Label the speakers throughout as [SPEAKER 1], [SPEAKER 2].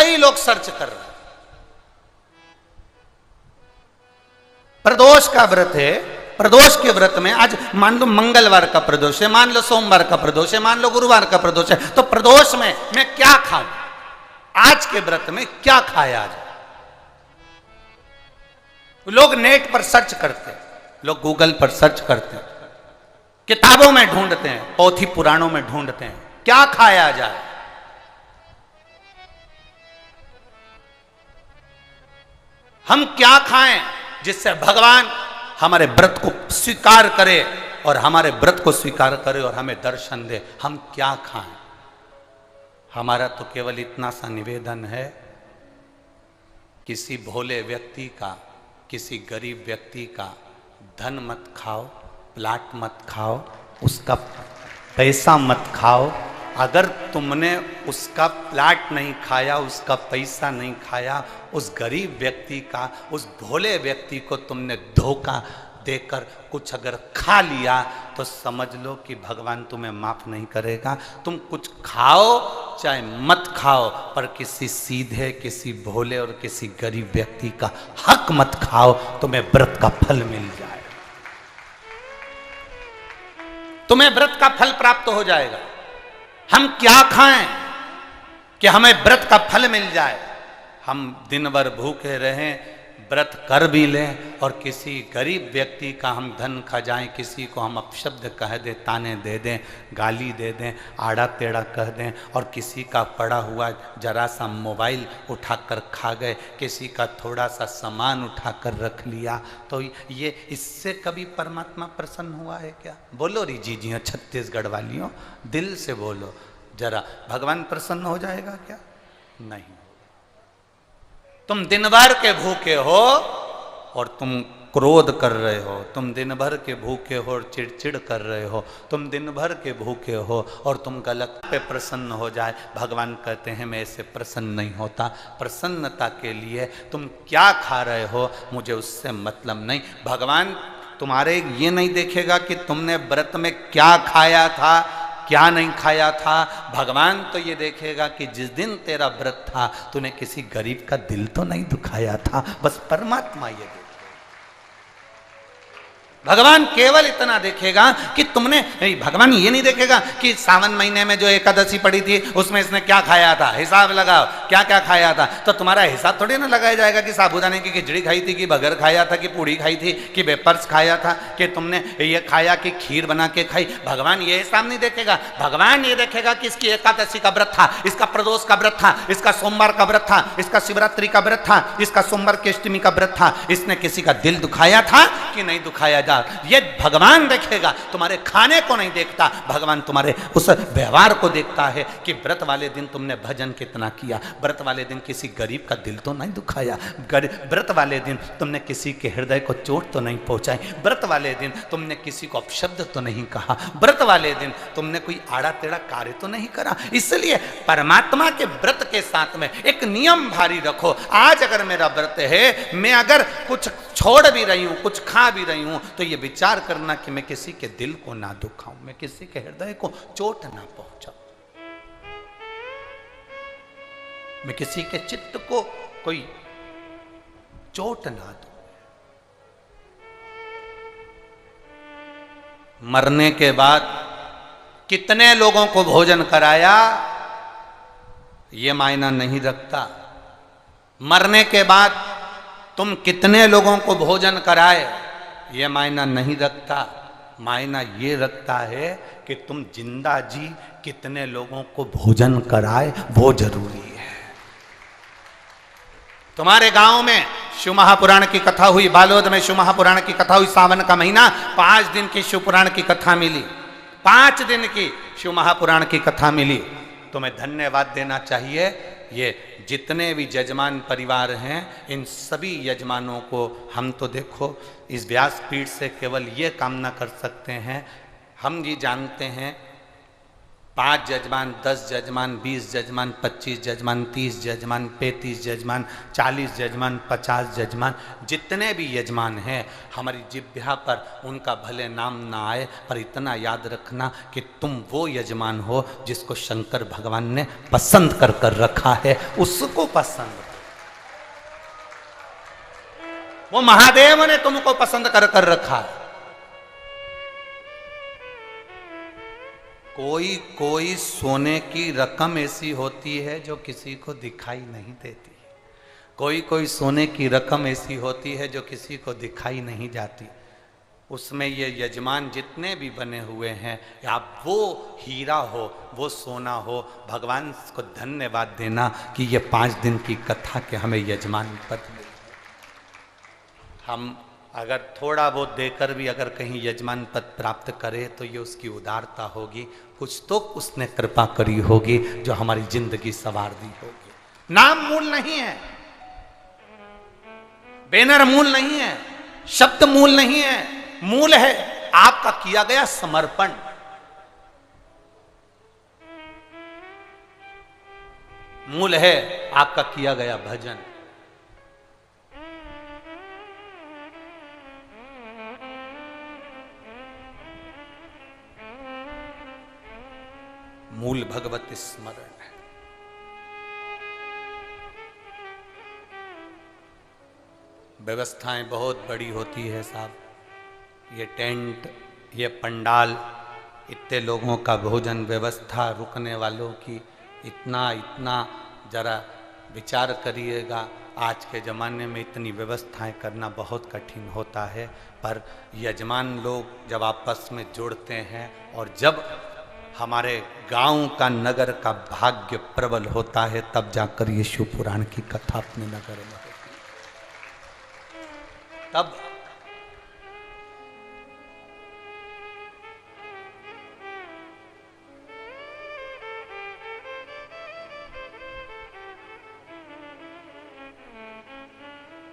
[SPEAKER 1] कई लोग सर्च कर रहे हैं। प्रदोष का व्रत है, प्रदोष के व्रत में आज मान लो मंगलवार का प्रदोष है, मान लो सोमवार का प्रदोष है, मान लो गुरुवार का प्रदोष है, तो प्रदोष में मैं क्या खाऊं, आज के व्रत में क्या खाया जाए। लोग नेट पर सर्च करते हैं, लोग गूगल पर सर्च करते हैं, किताबों में ढूंढते हैं, पोथी पुराणों में ढूंढते हैं क्या खाया जाए। हम क्या खाएं जिससे भगवान हमारे व्रत को स्वीकार करे और हमारे व्रत को स्वीकार करे और हमें दर्शन दे। हम क्या खाएं? हमारा तो केवल इतना सा निवेदन है, किसी भोले व्यक्ति का, किसी गरीब व्यक्ति का धन मत खाओ, प्लाट मत खाओ, उसका पैसा मत खाओ। अगर तुमने उसका प्लाट नहीं खाया, उसका पैसा नहीं खाया, उस गरीब व्यक्ति का, उस भोले व्यक्ति को तुमने धोखा देकर कुछ अगर खा लिया तो समझ लो कि भगवान तुम्हें माफ नहीं करेगा। तुम कुछ खाओ चाहे मत खाओ, पर किसी सीधे, किसी भोले और किसी गरीब व्यक्ति का हक मत खाओ, तुम्हें व्रत का फल मिल जाए, तुम्हें व्रत का फल प्राप्त हो जाएगा। हम क्या खाएं कि हमें व्रत का फल मिल जाए? हम दिन भर भूखे रहें, व्रत कर भी लें और किसी गरीब व्यक्ति का हम धन खा जाएं, किसी को हम अपशब्द कह दें, ताने दे दें, गाली दे दें, आड़ा टेढ़ा कह दें, और किसी का पड़ा हुआ जरा सा मोबाइल उठाकर खा गए, किसी का थोड़ा सा सामान उठाकर रख लिया, तो ये इससे कभी परमात्मा प्रसन्न हुआ है क्या? बोलो री जी जी, छत्तीसगढ़ वालियों, दिल से बोलो जरा, भगवान प्रसन्न हो जाएगा क्या? नहीं। तुम दिन भर के भूखे हो और तुम क्रोध कर रहे हो, तुम दिन भर के भूखे हो और चिड़चिड़ कर रहे हो, तुम दिन भर के भूखे हो और तुम गलत पे प्रसन्न हो जाए। भगवान कहते हैं मैं ऐसे प्रसन्न नहीं होता। प्रसन्नता के लिए तुम क्या खा रहे हो मुझे उससे मतलब नहीं। भगवान तुम्हारे ये नहीं देखेगा कि तुमने व्रत में क्या खाया था, क्या नहीं खाया था। भगवान तो ये देखेगा कि जिस दिन तेरा व्रत था तूने किसी गरीब का दिल तो नहीं दुखाया था। बस परमात्मा ये देखेगा। भगवान केवल इतना देखेगा कि तुमने, भगवान ये नहीं देखेगा कि सावन महीने में जो एकादशी पड़ी थी उसमें इसने क्या खाया था, हिसाब लगाओ क्या क्या खाया था। तो तुम्हारा हिसाब थोड़ी ना लगाया जाएगा कि साबूदाने की खिचड़ी खाई थी, कि बगर खाया था, कि पूड़ी खाई थी, कि वेपर्स खाया था, कि तुमने ये खाया कि खीर बना के खाई। भगवान ये हिसाब नहीं देखेगा। भगवान ये देखेगा कि इसकी एकादशी का व्रत था, इसका प्रदोष का व्रत था, इसका सोमवार का व्रत था, इसका शिवरात्रि का व्रत था, इसका सोमवार की अष्टमी का व्रत था, इसने किसी का दिल दुखाया था कि नहीं दुखाया जा, ये भगवान देखेगा। तुम्हारे खाने को नहीं देखता, भगवान तुम्हारे उस व्यवहार को देखता है कि व्रत वाले दिन तुमने भजन कितना किया, व्रत वाले दिन किसी गरीब का दिल तो नहीं दुखाया, व्रत वाले दिन तुमने किसी के हृदय को चोट तो नहीं पहुंचाई, व्रत वाले दिन तुमने किसी को अपशब्द तो नहीं कहा, व्रत वाले दिन तुमने कोई आड़ा टेढ़ा कार्य तो नहीं करा। इसलिए परमात्मा के व्रत के साथ में एक नियम भारी रखो। आज अगर मेरा व्रत है, मैं अगर कुछ छोड़ भी रही हूं, कुछ खा भी रही हूं, तो ये विचार करना कि मैं किसी के दिल को ना दुखाऊं, मैं किसी के हृदय को चोट ना पहुंचाऊं, मैं किसी के चित्त को कोई चोट ना दूं। मरने के बाद कितने लोगों को भोजन कराया ये मायना नहीं रखता। मरने के बाद तुम कितने लोगों को भोजन कराए ये मायना नहीं रखता। मायना ये रखता है कि तुम जिंदा जी कितने लोगों को भोजन कराए, वो जरूरी है। तुम्हारे गांव में शिव महापुराण की कथा हुई, बालोद में शिव महापुराण की कथा हुई, सावन का महीना 5 दिन की शिव पुराण की कथा मिली, 5 दिन की शिव महापुराण की कथा मिली। तुम्हें धन्यवाद देना चाहिए। ये जितने भी यजमान परिवार हैं, इन सभी यजमानों को हम तो देखो इस व्यासपीठ से केवल ये कामना कर सकते हैं। हम ये जानते हैं 5 जजमान, 10 जजमान, 20 जजमान, 25 जजमान, 30 जजमान, 35 जजमान, 40 जजमान, 50 जजमान, जितने भी यजमान हैं हमारी जिह्वा पर उनका भले नाम ना आए, पर इतना याद रखना कि तुम वो यजमान हो जिसको शंकर भगवान ने पसंद कर कर रखा है, उसको पसंद, वो महादेव ने तुमको पसंद कर कर रखा है। कोई कोई सोने की रकम ऐसी होती है जो किसी को दिखाई नहीं देती, कोई कोई सोने की रकम ऐसी होती है जो किसी को दिखाई नहीं जाती। उसमें ये यजमान जितने भी बने हुए हैं, आप वो हीरा हो, वो सोना हो, भगवान को धन्यवाद देना कि ये 5 दिन की कथा के हमें यजमान पद मिले। हम अगर थोड़ा बहुत देकर भी अगर कहीं यजमान पद प्राप्त करे तो ये उसकी उदारता होगी, कुछ तो उसने कृपा करी होगी जो हमारी जिंदगी संवार दी होगी। नाम मूल नहीं है, बैनर मूल नहीं है, शब्द मूल नहीं है, मूल है आपका किया गया समर्पण। मूल है आपका किया गया भजन। मूल भगवत स्मरण है। व्यवस्थाएं बहुत बड़ी होती है साहब, ये टेंट, ये पंडाल, इतने लोगों का भोजन व्यवस्था, रुकने वालों की, इतना जरा विचार करिएगा। आज के ज़माने में इतनी व्यवस्थाएं करना बहुत कठिन होता है, पर यजमान लोग जब आपस में जुड़ते हैं और जब हमारे गांव का, नगर का भाग्य प्रबल होता है, तब जाकर ये शिव पुराण की कथा अपने नगर में होती है। तब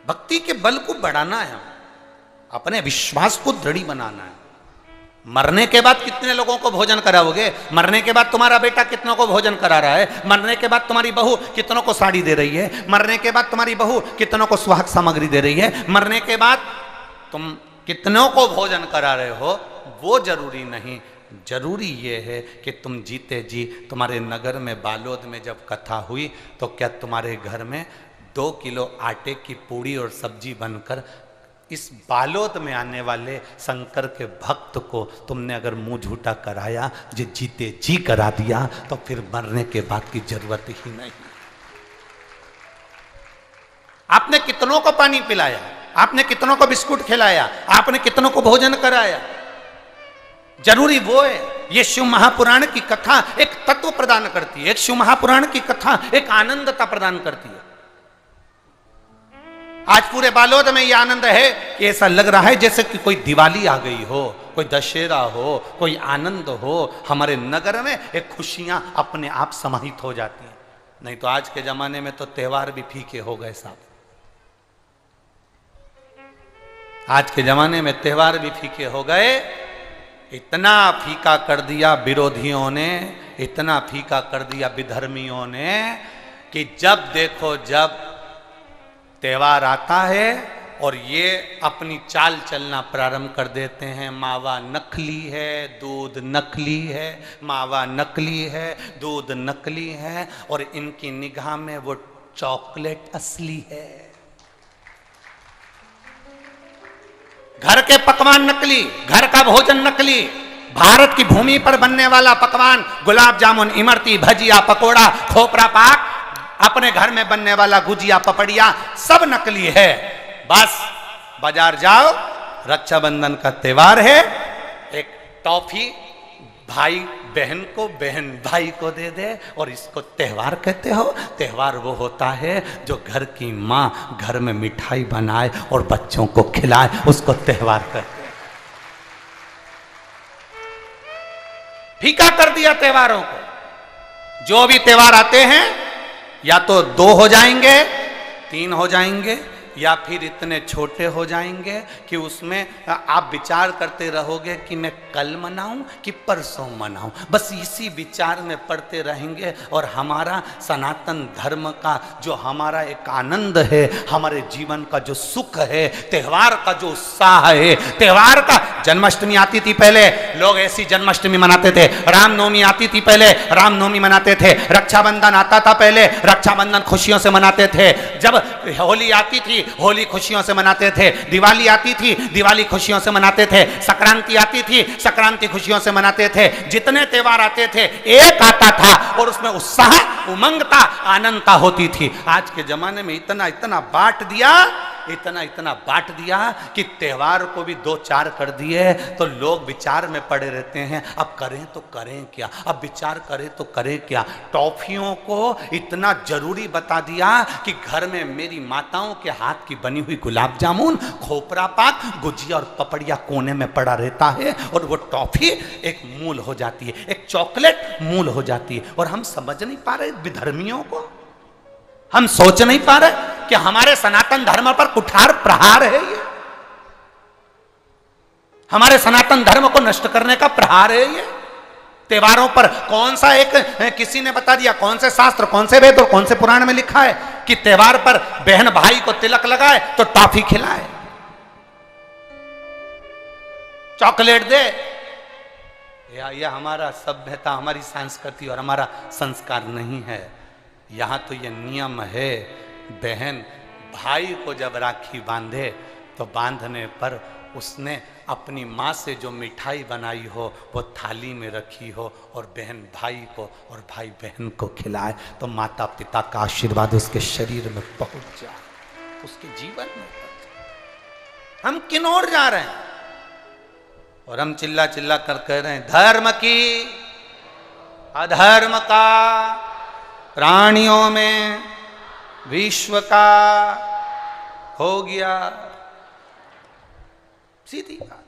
[SPEAKER 1] भक्ति के बल को बढ़ाना है, अपने विश्वास को दृढ़ बनाना है। मरने के बाद कितने लोगों को भोजन कराओगे? मरने के बाद तुम्हारा बेटा कितनों को भोजन करा रहा है? मरने के बाद तुम्हारी बहू कितनों को साड़ी दे रही है? मरने के बाद तुम्हारी बहू कितनों को सुहाग सामग्री दे रही है? मरने के बाद तुम कितनों को भोजन करा रहे हो वो जरूरी नहीं। जरूरी ये है कि तुम जीते जी, तुम्हारे नगर में बालोद में जब कथा हुई तो क्या तुम्हारे घर में 2 किलो आटे की पूड़ी और सब्जी बनकर इस बालोद में आने वाले शंकर के भक्त को तुमने अगर मुंह झूठा कराया, जो जीते जी करा दिया, तो फिर मरने के बाद की जरूरत ही नहीं। आपने कितनों को पानी पिलाया, आपने कितनों को बिस्कुट खिलाया, आपने कितनों को भोजन कराया? जरूरी वो है। ये शिव महापुराण की कथा एक तत्व प्रदान करती है, एक शिव महापुराण की कथा एक आनंदता प्रदान करती है। आज पूरे बालोद में यह आनंद है कि ऐसा लग रहा है जैसे कि कोई दिवाली आ गई हो, कोई दशहरा हो, कोई आनंद हो। हमारे नगर में एक खुशियां अपने आप समाहित हो जाती हैं। नहीं तो आज के जमाने में तो त्योहार भी फीके हो गए साहब। आज के जमाने में त्योहार भी फीके हो गए। इतना फीका कर दिया विरोधियों ने, इतना फीका कर दिया विधर्मियों ने कि जब देखो जब त्योहार आता है और ये अपनी चाल चलना प्रारंभ कर देते हैं। मावा नकली है, दूध नकली है, मावा नकली है, दूध नकली है, और इनकी निगाह में वो चॉकलेट असली है। घर के पकवान नकली, घर का भोजन नकली। भारत की भूमि पर बनने वाला पकवान, गुलाब जामुन, इमरती, भजिया, पकोड़ा, खोपरा पाक, अपने घर में बनने वाला गुजिया, पपड़िया, सब नकली है। बस बाजार जाओ, रक्षाबंधन का त्योहार है, एक टॉफी भाई बहन को, बहन भाई को दे दे, और इसको त्योहार कहते हो? त्योहार वो होता है जो घर की माँ घर में मिठाई बनाए और बच्चों को खिलाए, उसको त्योहार कहते हैं। फीका कर दिया त्योहारों को। जो भी त्योहार आते हैं या तो 2 हो जाएंगे, 3 हो जाएंगे, या फिर इतने छोटे हो जाएंगे कि उसमें आप विचार करते रहोगे कि मैं कल मनाऊं कि परसों मनाऊं, बस इसी विचार में पड़ते रहेंगे। और हमारा सनातन धर्म का जो हमारा एक आनंद है, हमारे जीवन का जो सुख है, त्यौहार का जो उत्साह है, त्यौहार का, जन्माष्टमी आती थी पहले लोग ऐसी जन्माष्टमी मनाते थे, रामनवमी आती थी पहले रामनवमी मनाते थे, रक्षाबंधन आता था पहले रक्षाबंधन खुशियों से मनाते थे, जब होली आती थी होली खुशियों से मनाते थे, दिवाली आती थी दिवाली खुशियों से मनाते थे, संक्रांति आती थी संक्रांति खुशियों से मनाते थे। जितने त्यौहार आते थे एक आता था और उसमें उत्साह, उमंगता, आनंदता होती थी। आज के जमाने में इतना इतना बांट दिया, इतना इतना बांट दिया कि त्यौहार को भी दो चार कर दिए तो लोग विचार में पड़े रहते हैं, अब करें तो करें क्या, अब विचार करें तो करें क्या। टॉफियों को इतना जरूरी बता दिया कि घर में मेरी माताओं के हाथ की बनी हुई गुलाब जामुन, खोपरा पाक, गुजिया और पपड़िया कोने में पड़ा रहता है और वो टॉफी एक मूल हो जाती है, एक चॉकलेट मूल हो जाती है। और हम समझ नहीं पा रहे विधर्मियों को, हम सोच नहीं पा रहे कि हमारे सनातन धर्म पर कुठार प्रहार है ये, हमारे सनातन धर्म को नष्ट करने का प्रहार है ये। त्योहारों पर कौन सा एक, किसी ने बता दिया कौन से शास्त्र, कौन से वेद और कौन से पुराण में लिखा है कि त्योहार पर बहन भाई को तिलक लगाए तो टॉफी खिलाए, चॉकलेट दे। यह हमारा सभ्यता, हमारी संस्कृति और हमारा संस्कार नहीं है। यहां तो यह नियम है, बहन भाई को जब राखी बांधे तो बांधने पर उसने अपनी माँ से जो मिठाई बनाई हो वो थाली में रखी हो और बहन भाई को और भाई बहन को खिलाए तो माता पिता का आशीर्वाद उसके शरीर में पहुंच जाए, उसके जीवन में पहुंच। हम किन ओर जा रहे हैं? और हम चिल्ला चिल्ला कर कह रहे हैं धर्म की अधर्म का, प्राणियों में विश्व का हो गया। सीधी बात।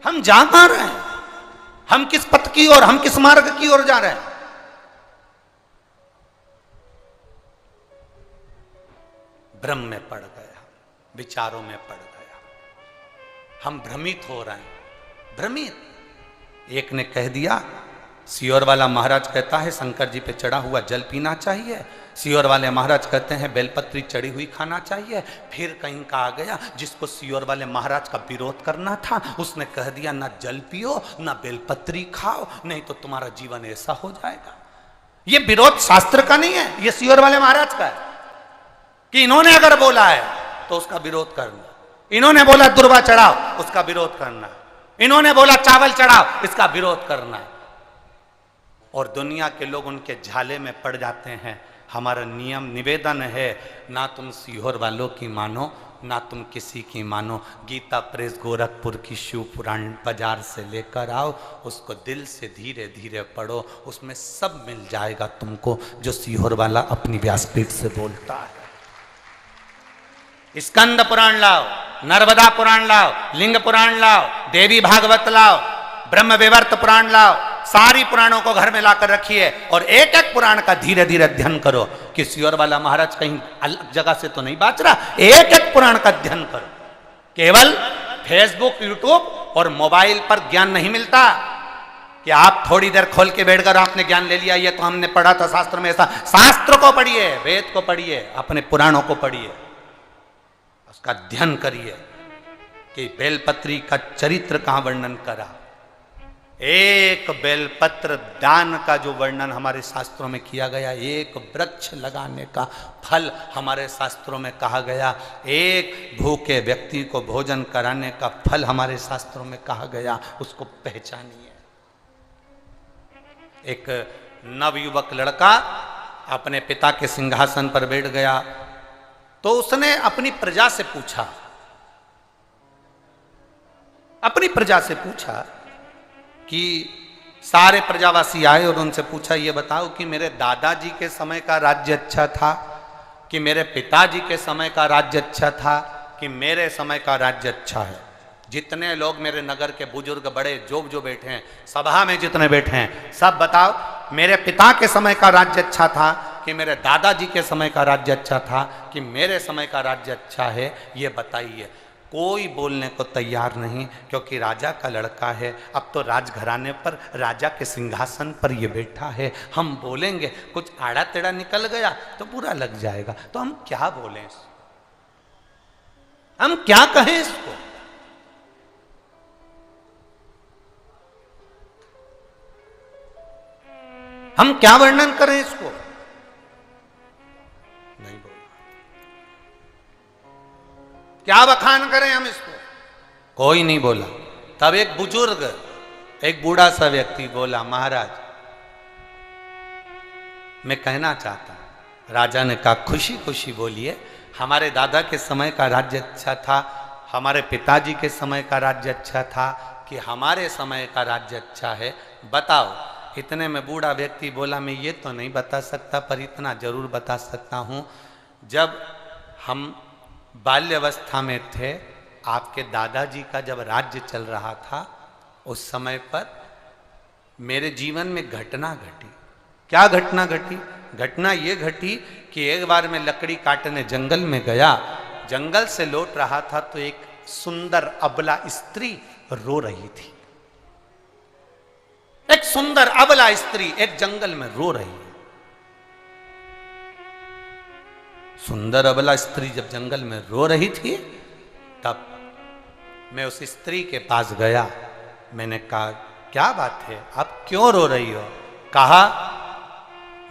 [SPEAKER 1] हम जा कहां रहे हैं? हम किस पथ की ओर, हम किस मार्ग की ओर जा रहे हैं? भ्रम में पड़ गया, विचारों में पड़ गया, हम भ्रमित हो रहे हैं, भ्रमित। एक ने कह दिया, सियोर वाला महाराज कहता है शंकर जी पे चढ़ा हुआ जल पीना चाहिए, सियोर वाले महाराज कहते हैं बेलपत्री चढ़ी हुई खाना चाहिए। फिर कहीं का आ गया जिसको सियोर वाले महाराज का विरोध करना था, उसने कह दिया ना जल पियो ना बेलपत्री खाओ, नहीं तो तुम्हारा जीवन ऐसा हो जाएगा। ये विरोध शास्त्र का नहीं है, ये सियोर वाले महाराज का है कि इन्होंने अगर बोला है तो उसका विरोध करना, इन्होंने बोला दुर्वा चढ़ाओ उसका विरोध करना, इन्होंने बोला चावल चढ़ाओ इसका विरोध करना। और दुनिया के लोग उनके झाले में पड़ जाते हैं। हमारा नियम निवेदन है, ना तुम सीहोर वालों की मानो ना तुम किसी की मानो। गीता प्रेस गोरखपुर की शिव पुराण बाजार से लेकर आओ, उसको दिल से धीरे धीरे पढ़ो, उसमें सब मिल जाएगा तुमको जो सीहोर वाला अपनी व्यासपीठ से बोलता है। स्कंद पुराण लाओ, नर्मदा पुराण लाओ, लिंग पुराण लाओ, देवी भागवत लाओ, ब्रह्म विवर्त पुराण लाओ, सारी पुराणों को घर में लाकर रखिए और एक एक पुराण का धीरे धीरे अध्ययन करो कि सियोर वाला महाराज कहीं अलग जगह से तो नहीं बात रहा। एक एक पुराण का अध्ययन करो। केवल फेसबुक, यूट्यूब और मोबाइल पर ज्ञान नहीं मिलता कि आप थोड़ी देर खोल के बैठकर आपने ज्ञान ले लिया, ये तो हमने पढ़ा था शास्त्र में ऐसा। शास्त्र को पढ़िए, वेद को पढ़िए, अपने पुराणों को पढ़िए, उसका अध्ययन करिए कि बेलपत्री का चरित्र कहां वर्णन करा। एक बेलपत्र दान का जो वर्णन हमारे शास्त्रों में किया गया, एक वृक्ष लगाने का फल हमारे शास्त्रों में कहा गया, एक भूखे व्यक्ति को भोजन कराने का फल हमारे शास्त्रों में कहा गया, उसको पहचानिए। एक नवयुवक लड़का अपने पिता के सिंहासन पर बैठ गया तो उसने अपनी प्रजा से पूछा, अपनी प्रजा से पूछा कि सारे प्रजावासी आए और उनसे पूछा, ये बताओ कि मेरे दादाजी के समय का राज्य अच्छा था कि मेरे पिताजी के समय का राज्य अच्छा था कि मेरे समय का राज्य अच्छा है। जितने लोग मेरे नगर के बुजुर्ग बड़े जो बैठे हैं, सभा में जितने बैठे हैं, सब बताओ मेरे पिता के समय का राज्य अच्छा था कि मेरे दादाजी के समय का राज्य अच्छा था कि मेरे समय का राज्य अच्छा है, ये बताइए। कोई बोलने को तैयार नहीं, क्योंकि राजा का लड़का है। अब तो राजघराने पर राजा के सिंहासन पर ये बैठा है। हम बोलेंगे कुछ आड़ा टेढ़ा निकल गया तो बुरा लग जाएगा, तो हम क्या बोलें, हम क्या कहें इसको। हम क्या वर्णन करें इसको, नहीं बोल, क्या बखान करें हम इसको, कोई नहीं बोला। तब एक बुजुर्ग, एक बूढ़ा सा व्यक्ति बोला, महाराज मैं कहना चाहता हूं। राजा ने कहा खुशी खुशी बोलिए, हमारे दादा के समय का राज्य अच्छा था, हमारे पिताजी के समय का राज्य अच्छा था कि हमारे समय का राज्य अच्छा है, बताओ। इतने में बूढ़ा व्यक्ति बोला, मैं ये तो नहीं बता सकता, पर इतना जरूर बता सकता हूँ, जब हम बाल्यावस्था में थे, आपके दादाजी का जब राज्य चल रहा था, उस समय पर मेरे जीवन में घटना घटी। क्या घटना घटी? घटना ये घटी कि एक बार मैं लकड़ी काटने जंगल में गया, जंगल से लौट रहा था तो एक सुंदर अबला स्त्री रो रही थी। एक सुंदर अबला स्त्री एक जंगल में रो रही है। सुंदर अबला स्त्री जब जंगल में रो रही थी, तब मैं उस स्त्री के पास गया। मैंने कहा क्या बात है, आप क्यों रो रही हो? कहा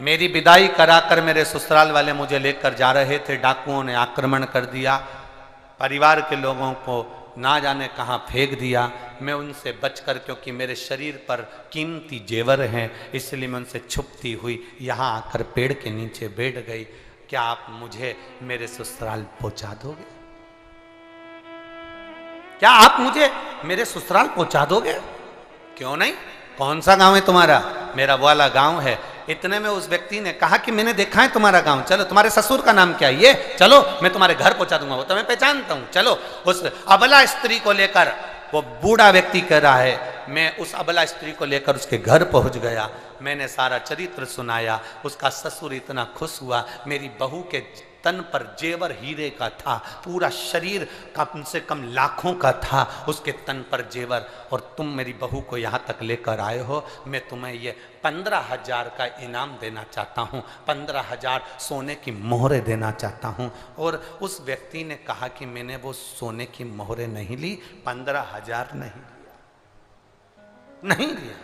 [SPEAKER 1] मेरी विदाई कराकर मेरे ससुराल वाले मुझे लेकर जा रहे थे, डाकुओं ने आक्रमण कर दिया, परिवार के लोगों को ना जाने कहाँ फेंक दिया। मैं उनसे बचकर, क्योंकि मेरे शरीर पर कीमती जेवर हैं, इसलिए मैं उनसे छुपती हुई यहाँ आकर पेड़ के नीचे बैठ गई। क्या आप मुझे मेरे ससुराल पहुंचा दोगे? क्या आप मुझे मेरे ससुराल पहुंचा दोगे? क्यों नहीं, कौन सा गांव है तुम्हारा? मेरा वाला गांव है। इतने में उस व्यक्ति ने कहा कि मैंने देखा है तुम्हारा गांव, चलो तुम्हारे ससुर का नाम क्या है ये, चलो मैं तुम्हारे घर पहुंचा दूंगा, वो तो मैं पहचानता हूं, चलो। उस अबला स्त्री को लेकर, वो बूढ़ा व्यक्ति कह रहा है, मैं उस अबला स्त्री को लेकर उसके घर पहुंच गया। मैंने सारा चरित्र सुनाया। उसका ससुर इतना खुश हुआ, मेरी बहू के तन पर जेवर हीरे का था, पूरा शरीर कम से कम लाखों का था उसके तन पर जेवर, और तुम मेरी बहू को यहाँ तक लेकर आए हो, मैं तुम्हें ये 15,000 का इनाम देना चाहता हूँ, 15,000 सोने की मोहरें देना चाहता हूँ। और उस व्यक्ति ने कहा कि मैंने वो सोने की मोहरें नहीं ली, 15,000 नहीं लिया।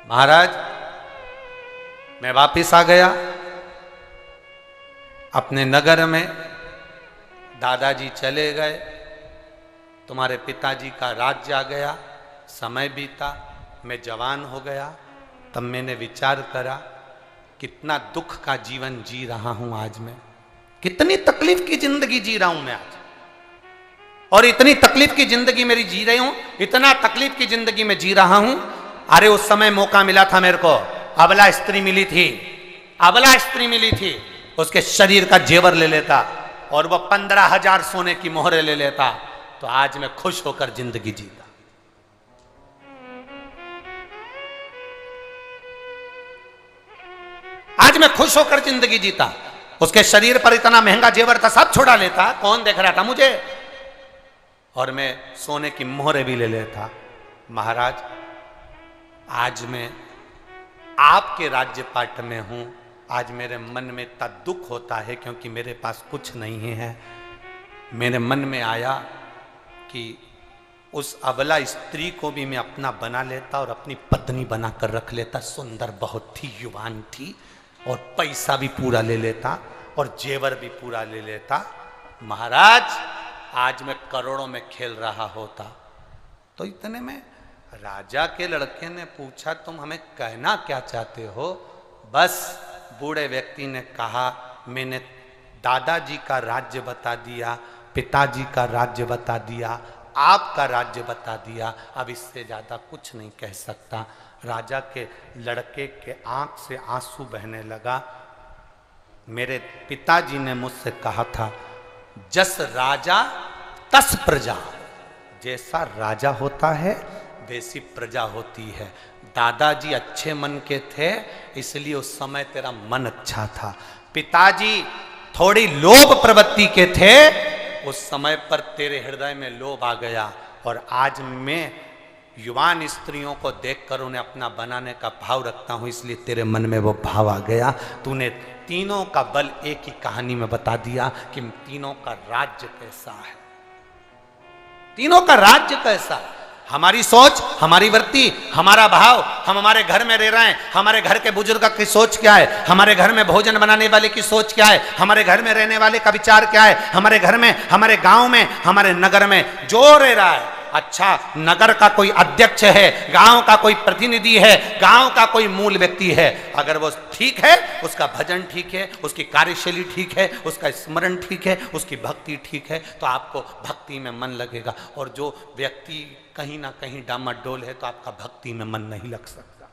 [SPEAKER 1] महाराज मैं वापिस आ गया अपने नगर में। दादाजी चले गए, तुम्हारे पिताजी का राज्य आ गया, समय बीता, मैं जवान हो गया। तब मैंने विचार करा कितना दुख का जीवन जी रहा हूं आज मैं, कितनी तकलीफ की जिंदगी जी रहा हूं मैं आज, और इतनी तकलीफ की जिंदगी मेरी जी रही हूं, इतना तकलीफ की जिंदगी में जी रहा हूं। अरे उस समय मौका मिला था मेरे को, अबला स्त्री मिली थी, अबला स्त्री मिली थी, उसके शरीर का जेवर ले लेता और वह 15,000 सोने की मोहरें ले लेता, तो आज मैं खुश होकर जिंदगी जीता। आज मैं खुश होकर जिंदगी जीता। उसके शरीर पर इतना महंगा जेवर था, सब छुड़ा लेता, कौन देख रहा था मुझे, और मैं सोने की मोहरें भी ले लेता। महाराज आज मैं आपके राज्य पाट में हूं, आज मेरे मन में इतना दुख होता है क्योंकि मेरे पास कुछ नहीं है। मेरे मन में आया कि उस अबला स्त्री को भी मैं अपना बना लेता और अपनी पत्नी बनाकर रख लेता। सुंदर बहुत थी, युवान थी, और पैसा भी पूरा ले लेता और जेवर भी पूरा ले लेता। महाराज आज मैं करोड़ों में खेल रहा होता। तो इतने में राजा के लड़के ने पूछा, तुम हमें कहना क्या चाहते हो? बस बूढ़े व्यक्ति ने कहा, मैंने दादाजी का राज्य बता दिया, पिताजी का राज्य बता दिया, आपका राज्य बता दिया, अब इससे ज्यादा कुछ नहीं कह सकता। राजा के लड़के के आंख से आंसू बहने लगा। मेरे पिताजी ने मुझसे कहा था, जस राजा तस प्रजा, जैसा राजा होता है वैसी प्रजा होती है। दादाजी अच्छे मन के थे, इसलिए उस समय तेरा मन अच्छा था। पिताजी थोड़ी लोभ प्रवृत्ति के थे, उस समय पर तेरे हृदय में लोभ आ गया। और आज मैं युवान स्त्रियों को देखकर उन्हें अपना बनाने का भाव रखता हूं, इसलिए तेरे मन में वो भाव आ गया। तूने तीनों का बल एक ही कहानी में बता दिया कि तीनों का राज्य कैसा है, तीनों का राज्य कैसा है। हमारी सोच, हमारी वृत्ति, हमारा भाव, हम हमारे घर में रह रहे हैं, हमारे घर के बुजुर्ग की सोच क्या है, हमारे घर में भोजन बनाने वाले की सोच क्या है, हमारे घर में रहने वाले का विचार क्या है, हमारे घर में, हमारे गांव में, हमारे नगर में जो रह रहा है। अच्छा, नगर का कोई अध्यक्ष है, गांव का कोई प्रतिनिधि है, गांव का कोई मूल व्यक्ति है, अगर वो ठीक है, उसका भजन ठीक है, उसकी कार्यशैली ठीक है, उसका स्मरण ठीक है, उसकी भक्ति ठीक है, तो आपको भक्ति में मन लगेगा। और जो व्यक्ति कहीं ना कहीं डामाडोल है, तो आपका भक्ति में मन नहीं लग सकता,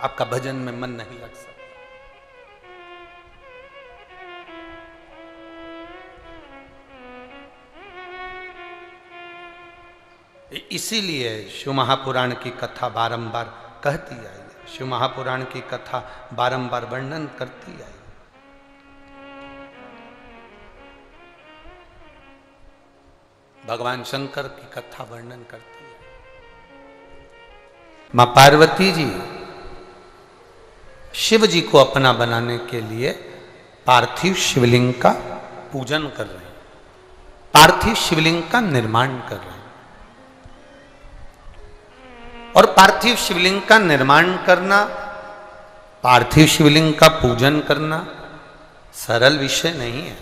[SPEAKER 1] आपका भजन में मन नहीं लग सकता। इसीलिए शिव महापुराण की कथा बारंबार कहती आई है, शिव महापुराण की कथा बारंबार वर्णन करती आई। भगवान शंकर की कथा वर्णन करती है। मां पार्वती जी शिव जी को अपना बनाने के लिए पार्थिव शिवलिंग का पूजन कर रहे हैं, पार्थिव शिवलिंग का निर्माण कर रहे हैं। और पार्थिव शिवलिंग का निर्माण करना, पार्थिव शिवलिंग का पूजन करना सरल विषय नहीं है।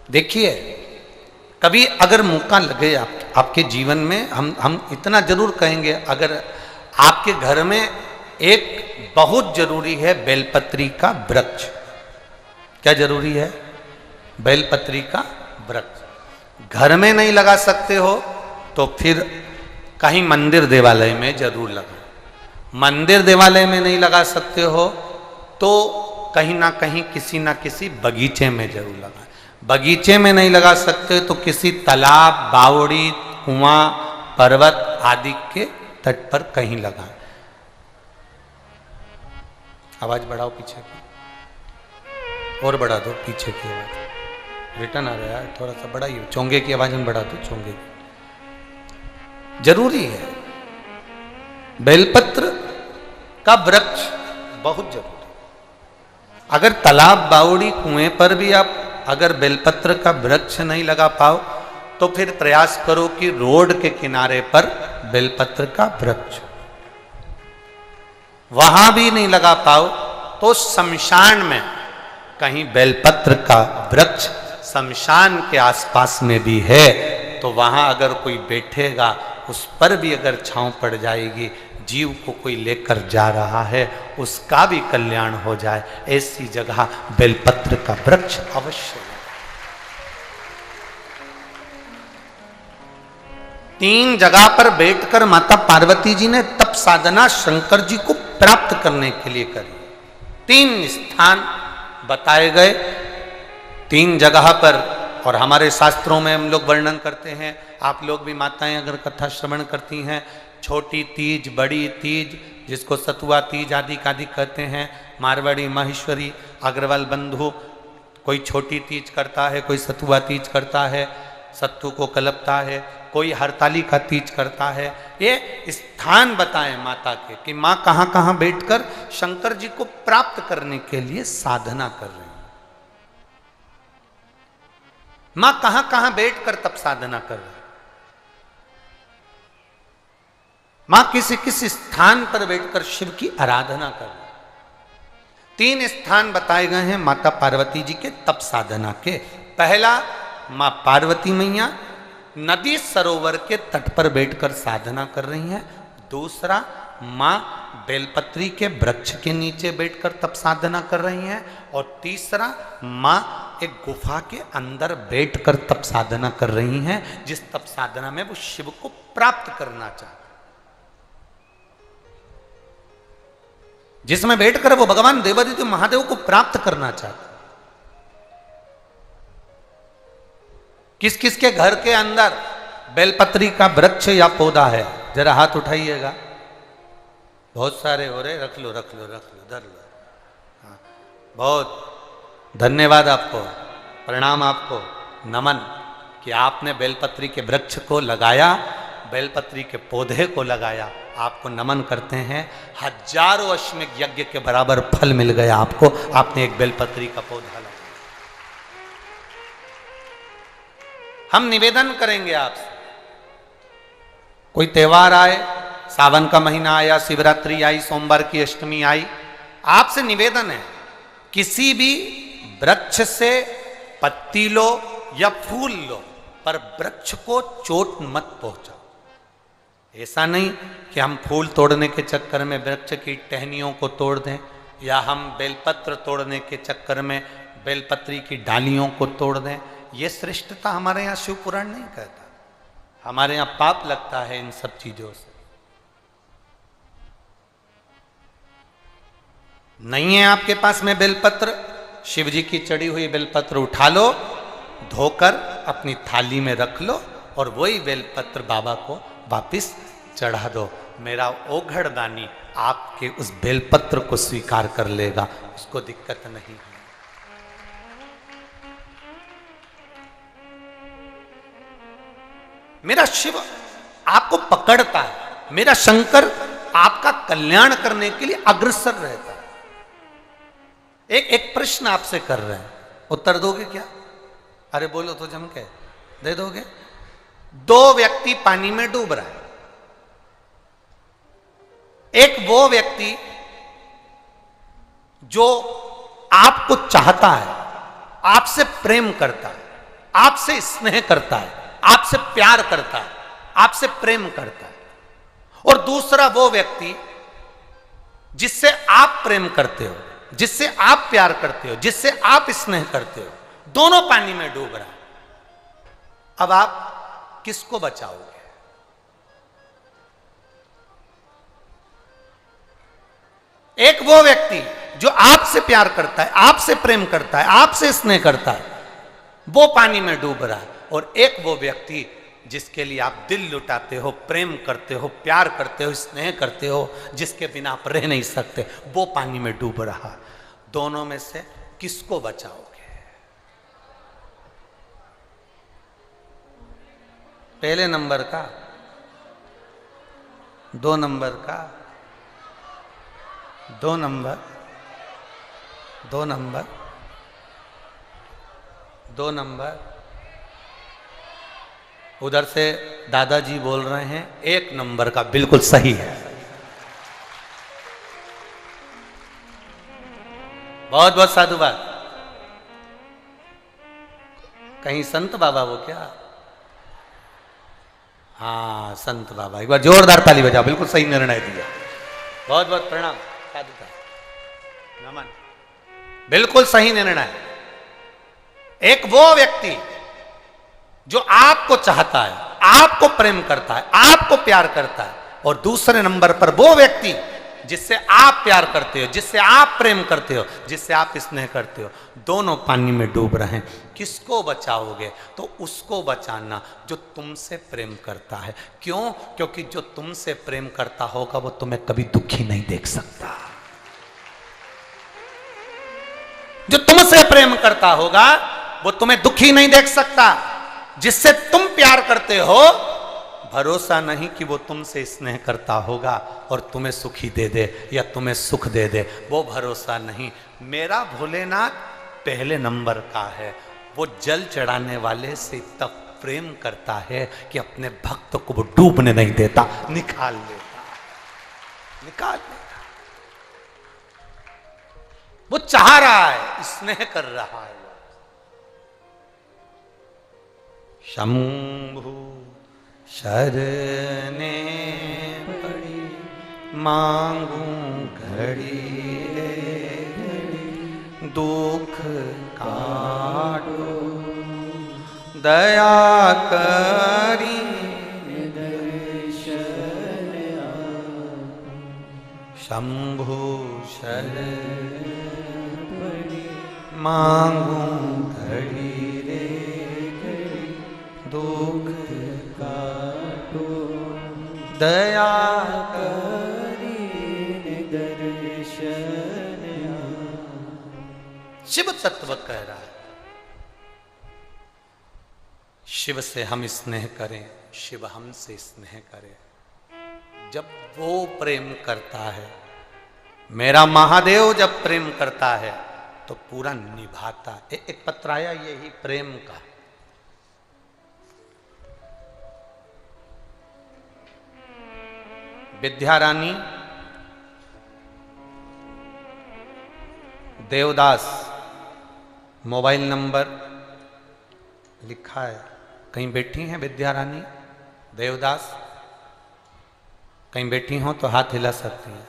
[SPEAKER 1] देखिए, कभी अगर मौका लगे आपके जीवन में, हम इतना जरूर कहेंगे, अगर आपके घर में एक बहुत जरूरी है बेलपत्री का वृक्ष। क्या जरूरी है? बेलपत्री का वृक्ष। घर में नहीं लगा सकते हो तो फिर कहीं मंदिर देवालय में जरूर लगाओ। मंदिर देवालय में नहीं लगा सकते हो तो कहीं ना कहीं किसी ना किसी बगीचे में जरूर लगाएं। बगीचे में नहीं लगा सकते तो किसी तालाब, बावड़ी, कुआं, पर्वत आदि के तट पर कहीं लगाएं। आवाज बढ़ाओ पीछे की, और बढ़ा दो पीछे की आवाज, रिटर्न आ रहा है, थोड़ा सा बढ़ाइए। चोंगे की आवाज में बढ़ा दो, चोंगे की जरूरी है। बेलपत्र का वृक्ष बहुत जरूरी है। अगर तालाब, बावड़ी, कुएं पर भी आप अगर बेलपत्र का वृक्ष नहीं लगा पाओ तो फिर प्रयास करो कि रोड के किनारे पर बेलपत्र का वृक्ष, वहां भी नहीं लगा पाओ तो शमशान में कहीं बेलपत्र का वृक्ष शमशान के आसपास में भी है, तो वहां अगर कोई बैठेगा उस पर भी अगर छांव पड़ जाएगी, जीव को कोई लेकर जा रहा है, उसका भी कल्याण हो जाए, ऐसी जगह बेलपत्र का वृक्ष अवश्य है। 3 जगह पर बैठकर माता पार्वती जी ने तप साधना शंकर जी को प्राप्त करने के लिए करी। 3 स्थान बताए गए, 3 जगह पर, और हमारे शास्त्रों में हम लोग वर्णन करते हैं, आप लोग भी माताएं अगर कथा श्रवण करती हैं, छोटी तीज, बड़ी तीज, जिसको सतुआ तीज आदि आदि कहते हैं, मारवाड़ी, माहेश्वरी, अग्रवाल बंधु, कोई छोटी तीज करता है, कोई सतुआ तीज करता है, सत्तू को कलपता है, कोई हरताली का तीज करता है। ये स्थान बताएं माता के कि माँ कहाँ कहाँ बैठकर शंकर जी को प्राप्त करने के लिए साधना कर रहे हैं, मां कहां कहां बैठकर तप साधना कर रही, मां किसी किसी स्थान पर बैठकर शिव की आराधना कर रही। 3 स्थान बताए गए हैं माता पार्वती जी के तप साधना के। पहला, मां पार्वती मैया नदी सरोवर के तट पर बैठकर साधना कर रही हैं। दूसरा, मां बेलपत्री के वृक्ष के नीचे बैठकर तप साधना कर रही हैं। और तीसरा, मां एक गुफा के अंदर बैठकर तप साधना कर रही हैं, जिस तप साधना में वो शिव को प्राप्त करना चाहते, जिसमें बैठकर वो भगवान देवादिदेव महादेव को प्राप्त करना चाहते। किस किस के घर के अंदर बेलपत्री का वृक्ष या पौधा है? जरा हाथ उठाइएगा। बहुत सारे हो रहे, रख लो रख लो रख लो, धर लो। हाँ, बहुत धन्यवाद आपको, प्रणाम आपको, नमन कि आपने बेलपत्री के वृक्ष को लगाया, बेलपत्री के पौधे को लगाया। आपको नमन करते हैं। हजारों अश्वमेध यज्ञ के बराबर फल मिल गया आपको, आपने एक बेलपत्री का पौधा लगाया। हम निवेदन करेंगे आपसे, कोई त्योहार आए, सावन का महीना आया, शिवरात्रि आई, सोमवार की अष्टमी आई, आपसे निवेदन है किसी भी वृक्ष से पत्ती लो या फूल लो, पर वृक्ष को चोट मत पहुंचाओ। ऐसा नहीं कि हम फूल तोड़ने के चक्कर में वृक्ष की टहनियों को तोड़ दें, या हम बेलपत्र तोड़ने के चक्कर में बेलपत्री की डालियों को तोड़ दें। ये श्रेष्ठता हमारे यहाँ शिव पुराण नहीं कहता। हमारे यहाँ पाप लगता है इन सब चीजों से। नहीं है आपके पास में बेलपत्र, शिव जी की चढ़ी हुई बेलपत्र उठा लो, धोकर अपनी थाली में रख लो और वही बेलपत्र बाबा को वापिस चढ़ा दो। मेरा ओघड़ दानी आपके उस बेलपत्र को स्वीकार कर लेगा, उसको दिक्कत नहीं है। मेरा शिव आपको पकड़ता है, मेरा शंकर आपका कल्याण करने के लिए अग्रसर रहता है। एक प्रश्न आपसे कर रहे हैं, उत्तर दोगे क्या? अरे बोलो तो जम के दे दोगे। दो व्यक्ति पानी में डूब रहा है, एक वो व्यक्ति जो आपको चाहता है, आपसे प्रेम करता है, आपसे स्नेह करता है, आपसे प्यार करता है, आपसे प्रेम करता है, और दूसरा वो व्यक्ति जिससे आप प्रेम करते हो, जिससे आप प्यार करते हो, जिससे आप स्नेह करते हो, दोनों पानी में डूब रहा है। अब आप किसको बचाओगे? एक वो व्यक्ति जो आपसे प्यार करता है, आपसे प्रेम करता है, आपसे स्नेह करता है, वो पानी में डूब रहा है, और एक वो व्यक्ति जिसके लिए आप दिल लुटाते हो, प्रेम करते हो, प्यार करते हो, स्नेह करते हो, जिसके बिना आप रह नहीं सकते, वो पानी में डूब रहा। दोनों में से किसको बचाओगे? पहले नंबर का, दो नंबर का, दो नंबर, दो नंबर, दो नंबर। उधर से दादाजी बोल रहे हैं एक नंबर का बिल्कुल सही है। बहुत बहुत साधुवाद। कहीं संत बाबा वो क्या? हाँ संत बाबा, एक बार जोरदार ताली बजाओ, बिल्कुल सही निर्णय दिया। बहुत बहुत प्रणाम, साधुता, नमन, बिल्कुल सही निर्णय। एक वो व्यक्ति जो आपको चाहता है, आपको प्रेम करता है, आपको प्यार करता है, और दूसरे नंबर पर वो व्यक्ति जिससे आप प्यार करते हो, जिससे आप प्रेम करते हो, जिससे आप स्नेह करते हो, दोनों पानी में डूब रहे हैं। किसको बचाओगे? तो उसको बचाना जो तुमसे प्रेम करता है। क्यों? क्योंकि जो तुमसे प्रेम करता होगा वो तुम्हें कभी दुखी नहीं देख सकता। जो तुमसे प्रेम करता होगा वो तुम्हें दुखी नहीं देख सकता। जिससे तुम प्यार करते हो, भरोसा नहीं कि वो तुमसे स्नेह करता होगा और तुम्हें सुखी दे दे या तुम्हें सुख दे दे, वो भरोसा नहीं। मेरा भोलेनाथ पहले नंबर का है। वो जल चढ़ाने वाले से तब प्रेम करता है कि अपने भक्त को वो डूबने नहीं देता, निकाल लेता, निकाल लेता। वो चाह रहा है, स्नेह कर रहा है। शंभु शरणे पड़ी मांगू घड़ी रे घड़ी, दुख काटो दया करी दर्शन शंभु शरण पड़ी मांगू घड़ी रे घड़ी, दया
[SPEAKER 2] दर्शन
[SPEAKER 1] शिव तत्व कह रहा है। शिव से हम स्नेह करें, शिव हमसे स्नेह करे। जब वो प्रेम करता है, मेरा महादेव जब प्रेम करता है तो पूरा निभाता। एक पत्र आया यही प्रेम का, विद्या रानी देवदास, मोबाइल नंबर लिखा है। कहीं बैठी हैं विद्या रानी देवदास? कहीं बैठी हो तो हाथ हिला सकती हैं।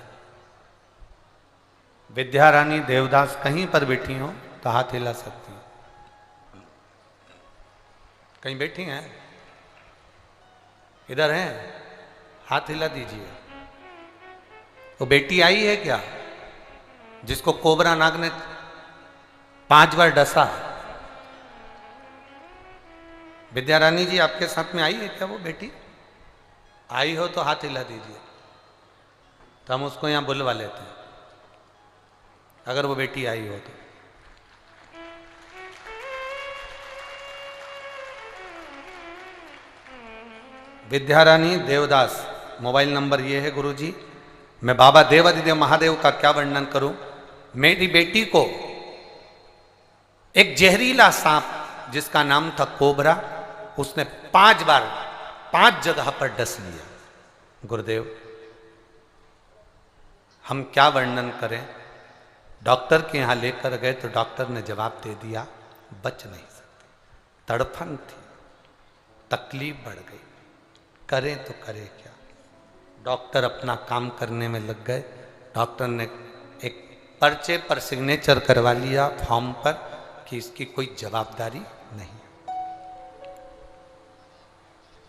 [SPEAKER 1] विद्या रानी देवदास कहीं पर बैठी हो तो हाथ हिला सकती हैं। कहीं बैठी हैं? इधर हैं? हाथ हिला दीजिए। वो बेटी आई है क्या जिसको कोबरा नाग ने 5 बार डसा? विद्या रानी जी आपके साथ में आई है क्या वो बेटी? आई हो तो हाथ हिला दीजिए, तो हम उसको यहां बुलवा लेते हैं, अगर वो बेटी आई हो तो। विद्या रानी देवदास, मोबाइल नंबर ये है गुरुजी। मैं बाबा देवादिदेव महादेव का क्या वर्णन करूं। मेरी बेटी को एक जहरीला सांप जिसका नाम था कोबरा, उसने 5 बार 5 जगह पर डस लिया। गुरुदेव हम क्या वर्णन करें। डॉक्टर के यहां लेकर गए तो डॉक्टर ने जवाब दे दिया बच नहीं सकती। तड़फन थी, तकलीफ बढ़ गई, करें तो करें क्या। डॉक्टर अपना काम करने में लग गए। डॉक्टर ने एक पर्चे पर सिग्नेचर करवा लिया फॉर्म पर कि इसकी कोई जवाबदारी नहीं।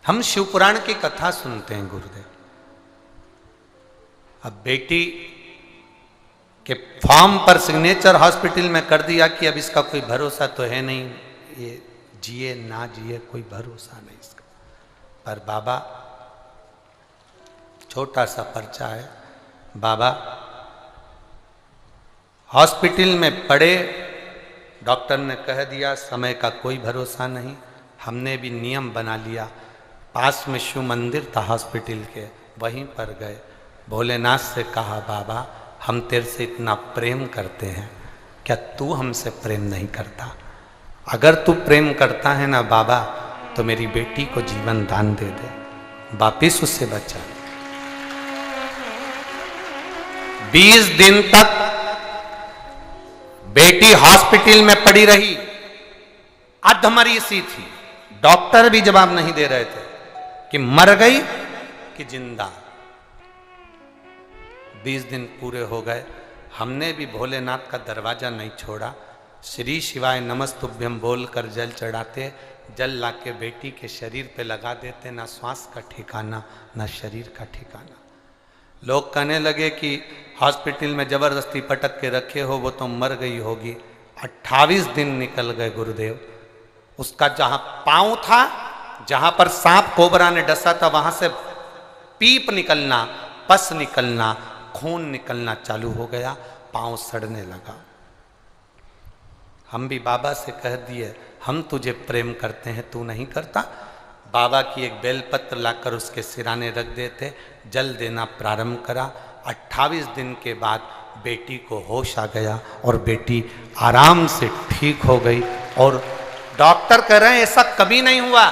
[SPEAKER 1] हम शिवपुराण की कथा सुनते हैं गुरुदेव। अब बेटी के फॉर्म पर सिग्नेचर हॉस्पिटल में कर दिया कि अब इसका कोई भरोसा तो है नहीं, ये जिए ना जिए कोई भरोसा नहीं इसका। पर बाबा, छोटा सा पर्चा है, बाबा हॉस्पिटल में पड़े, डॉक्टर ने कह दिया समय का कोई भरोसा नहीं। हमने भी नियम बना लिया, पास में शिव मंदिर था हॉस्पिटल के, वहीं पर गए, भोलेनाथ से कहा बाबा हम तेरे से इतना प्रेम करते हैं, क्या तू हमसे प्रेम नहीं करता? अगर तू प्रेम करता है ना बाबा तो मेरी बेटी को जीवन दान दे दे, वापिस उससे बचा। 20 दिन तक बेटी हॉस्पिटल में पड़ी रही, अधमरी सी थी। डॉक्टर भी जवाब नहीं दे रहे थे कि मर गई कि जिंदा। 20 दिन पूरे हो गए, हमने भी भोलेनाथ का दरवाजा नहीं छोड़ा। श्री शिवाय नमस्तुभ्यम बोलकर जल चढ़ाते, जल लाके बेटी के शरीर पे लगा देते। ना श्वास का ठिकाना, ना शरीर का ठिकाना। लोग कहने लगे कि हॉस्पिटल में जबरदस्ती पटक के रखे हो, वो तो मर गई होगी। 28 दिन निकल गए गुरुदेव। उसका जहां पांव था, जहां पर सांप कोबरा ने डसा था, वहां से पीप निकलना, पस निकलना, खून निकलना चालू हो गया, पांव सड़ने लगा। हम भी बाबा से कह दिए हम तुझे प्रेम करते हैं, तू नहीं करता। बाबा की एक बेलपत्र लाकर उसके सिराने रख देते, जल देना प्रारंभ करा। 28 दिन के बाद बेटी को होश आ गया और बेटी आराम से ठीक हो गई। और डॉक्टर कह रहे हैं ऐसा कभी नहीं हुआ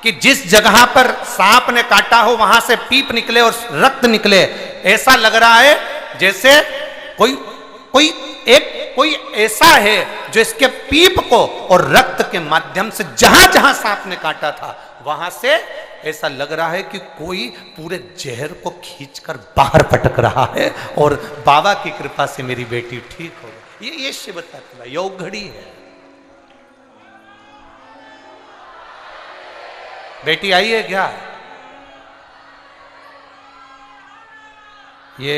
[SPEAKER 1] कि जिस जगह पर सांप ने काटा हो वहां से पीप निकले और रक्त निकले। ऐसा लग रहा है जैसे कोई ऐसा है जो इसके पीप को और रक्त के माध्यम से जहां जहां सांप ने काटा था वहां से ऐसा लग रहा है कि कोई पूरे जहर को खींचकर बाहर पटक रहा है। और बाबा की कृपा से मेरी बेटी ठीक हो गई। ये शिव तत्व योग घड़ी है। बेटी आई है क्या? ये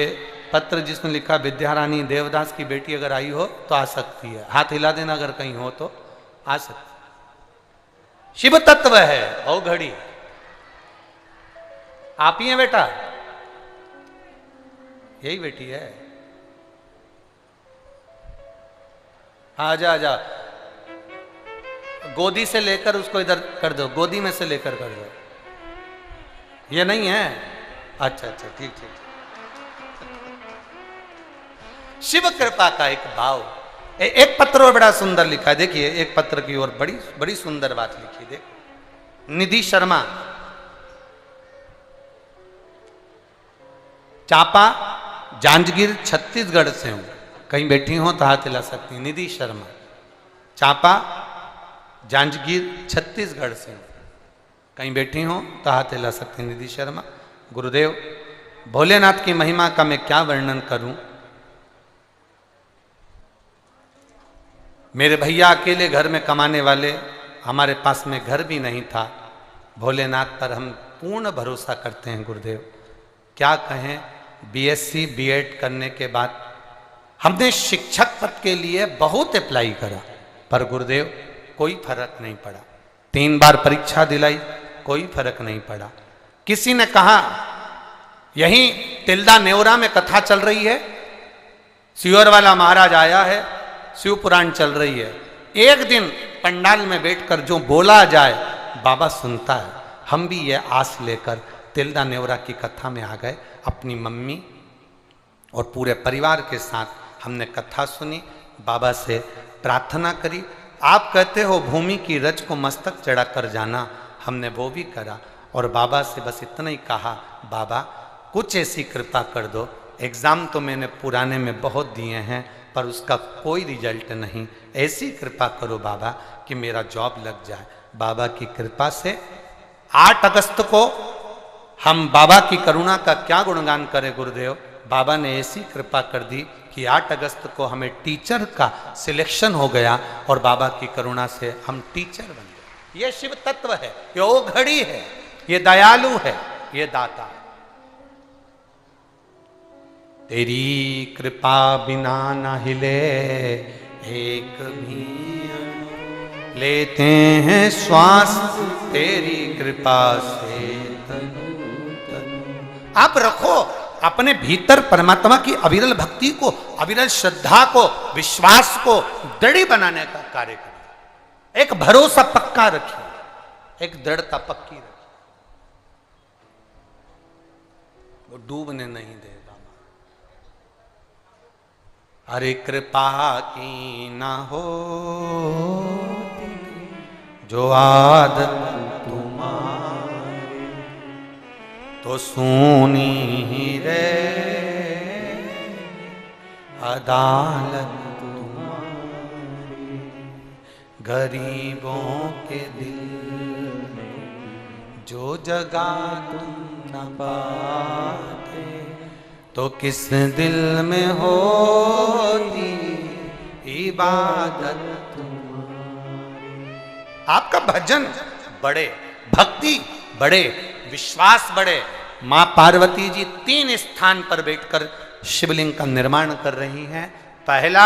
[SPEAKER 1] पत्र जिसमें लिखा विद्या रानी देवदास की बेटी अगर आई हो तो आ सकती है। हाथ हिला देना अगर कहीं हो तो आ सकती। शिव तत्व है ओ घड़ी। आप ही हैं बेटा? यही बेटी है। आजा आजा, गोदी से लेकर उसको इधर कर दो, गोदी में से लेकर कर दो। ये नहीं है? अच्छा अच्छा, ठीक ठीक। शिव कृपा का एक भाव। एक पत्र और बड़ा सुंदर लिखा है, देखिए एक पत्र की ओर बड़ी बड़ी सुंदर बात लिखी। देखो, निधि शर्मा, चापा, जांजगीर, छत्तीसगढ़ से हूं। कहीं बैठी हो तो हाथ हिला सकती। निधि शर्मा, चापा, जांजगीर, छत्तीसगढ़ से हूं। कहीं बैठी हो तो हाथ हिला सकती। निधि शर्मा, गुरुदेव, भोलेनाथ की महिमा का मैं क्या वर्णन करूं। मेरे भैया अकेले घर में कमाने वाले, हमारे पास में घर भी नहीं था। भोलेनाथ पर हम पूर्ण भरोसा करते हैं गुरुदेव। क्या कहें, बीएससी बीएड करने के बाद हमने शिक्षक पद के लिए बहुत अप्लाई करा, पर गुरुदेव कोई फर्क नहीं पड़ा। 3 बार परीक्षा दिलाई, कोई फर्क नहीं पड़ा। किसी ने कहा, यहीं तिल्दा नेवरा में कथा चल रही है, सियोर वाला महाराज आया है, शिव पुराण चल रही है, एक दिन पंडाल में बैठकर जो बोला जाए बाबा सुनता है। हम भी ये आस लेकर तिल्दा नेवरा की कथा में आ गए। अपनी मम्मी और पूरे परिवार के साथ हमने कथा सुनी, बाबा से प्रार्थना करी। आप कहते हो भूमि की रज को मस्तक चढ़ा कर जाना, हमने वो भी करा। और बाबा से बस इतना ही कहा, बाबा कुछ ऐसी कृपा कर दो। एग्ज़ाम तो मैंने पुराने में बहुत दिए हैं, पर उसका कोई रिजल्ट नहीं। ऐसी कृपा करो बाबा कि मेरा जॉब लग जाए। बाबा की कृपा से 8 अगस्त को हम बाबा की करुणा का क्या गुणगान करें गुरुदेव। बाबा ने ऐसी कृपा कर दी कि 8 अगस्त को हमें टीचर का सिलेक्शन हो गया और बाबा की करुणा से हम टीचर बन गए। ये शिव तत्व है, ये वो घड़ी है, ये दयालु है, ये दाता है। तेरी कृपा बिना न हिले एक भी अणु, लेते हैं श्वास तेरी कृपा से तनु तनु। आप रखो अपने भीतर परमात्मा की अविरल भक्ति को, अविरल श्रद्धा को, विश्वास को दृढ़ बनाने का कार्य करें। एक भरोसा पक्का रखिए, एक दृढ़ता पक्की रखिए, वो डूबने नहीं देगा। अरे कृपा की ना हो जो आदत तुम्हारी, तो सुनी ही रे अदालत तुम्हारी। गरीबों के दिल में जो जगह तुम न पाते, तो किस दिल में होती इबादत तुम्हारी। आपका भजन बढ़े, भक्ति बढ़े, विश्वास बढ़े। मां पार्वती जी 3 स्थान पर बैठकर शिवलिंग का निर्माण कर रही हैं। पहला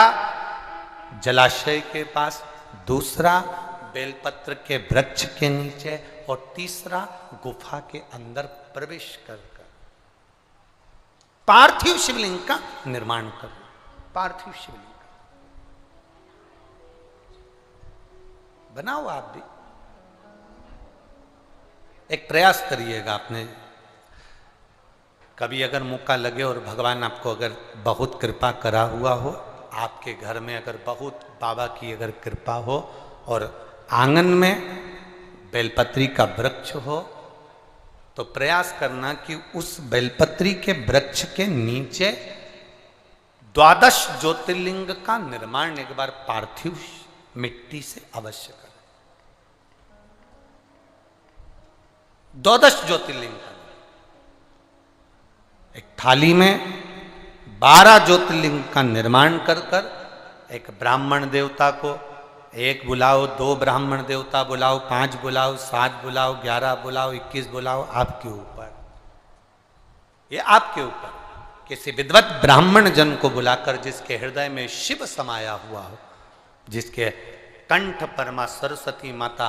[SPEAKER 1] जलाशय के पास, दूसरा बेलपत्र के वृक्ष के नीचे, और तीसरा गुफा के अंदर प्रवेश कर पार्थिव शिवलिंग का निर्माण कर। पार्थिव शिवलिंग बनाओ, आप भी एक प्रयास करिएगा। आपने कभी अगर मौका लगे और भगवान आपको अगर बहुत कृपा करा हुआ हो, आपके घर में अगर बहुत बाबा की अगर कृपा हो और आंगन में बेलपत्री का वृक्ष हो, तो प्रयास करना कि उस बेलपत्री के वृक्ष के नीचे 12 ज्योतिर्लिंग का निर्माण एक बार पार्थिव मिट्टी से अवश्य करें। 12 ज्योतिर्लिंग का एक थाली में 12 ज्योतिर्लिंग का निर्माण कर कर एक ब्राह्मण देवता को, एक बुलाओ, 2 ब्राह्मण देवता बुलाओ, 5 बुलाओ, 7 बुलाओ, 11 बुलाओ, 21 बुलाओ, आपके ऊपर, ये आपके ऊपर। किसी विद्वत ब्राह्मण जन को बुलाकर जिसके हृदय में शिव समाया हुआ हो, जिसके कंठ पर मां सरस्वती माता,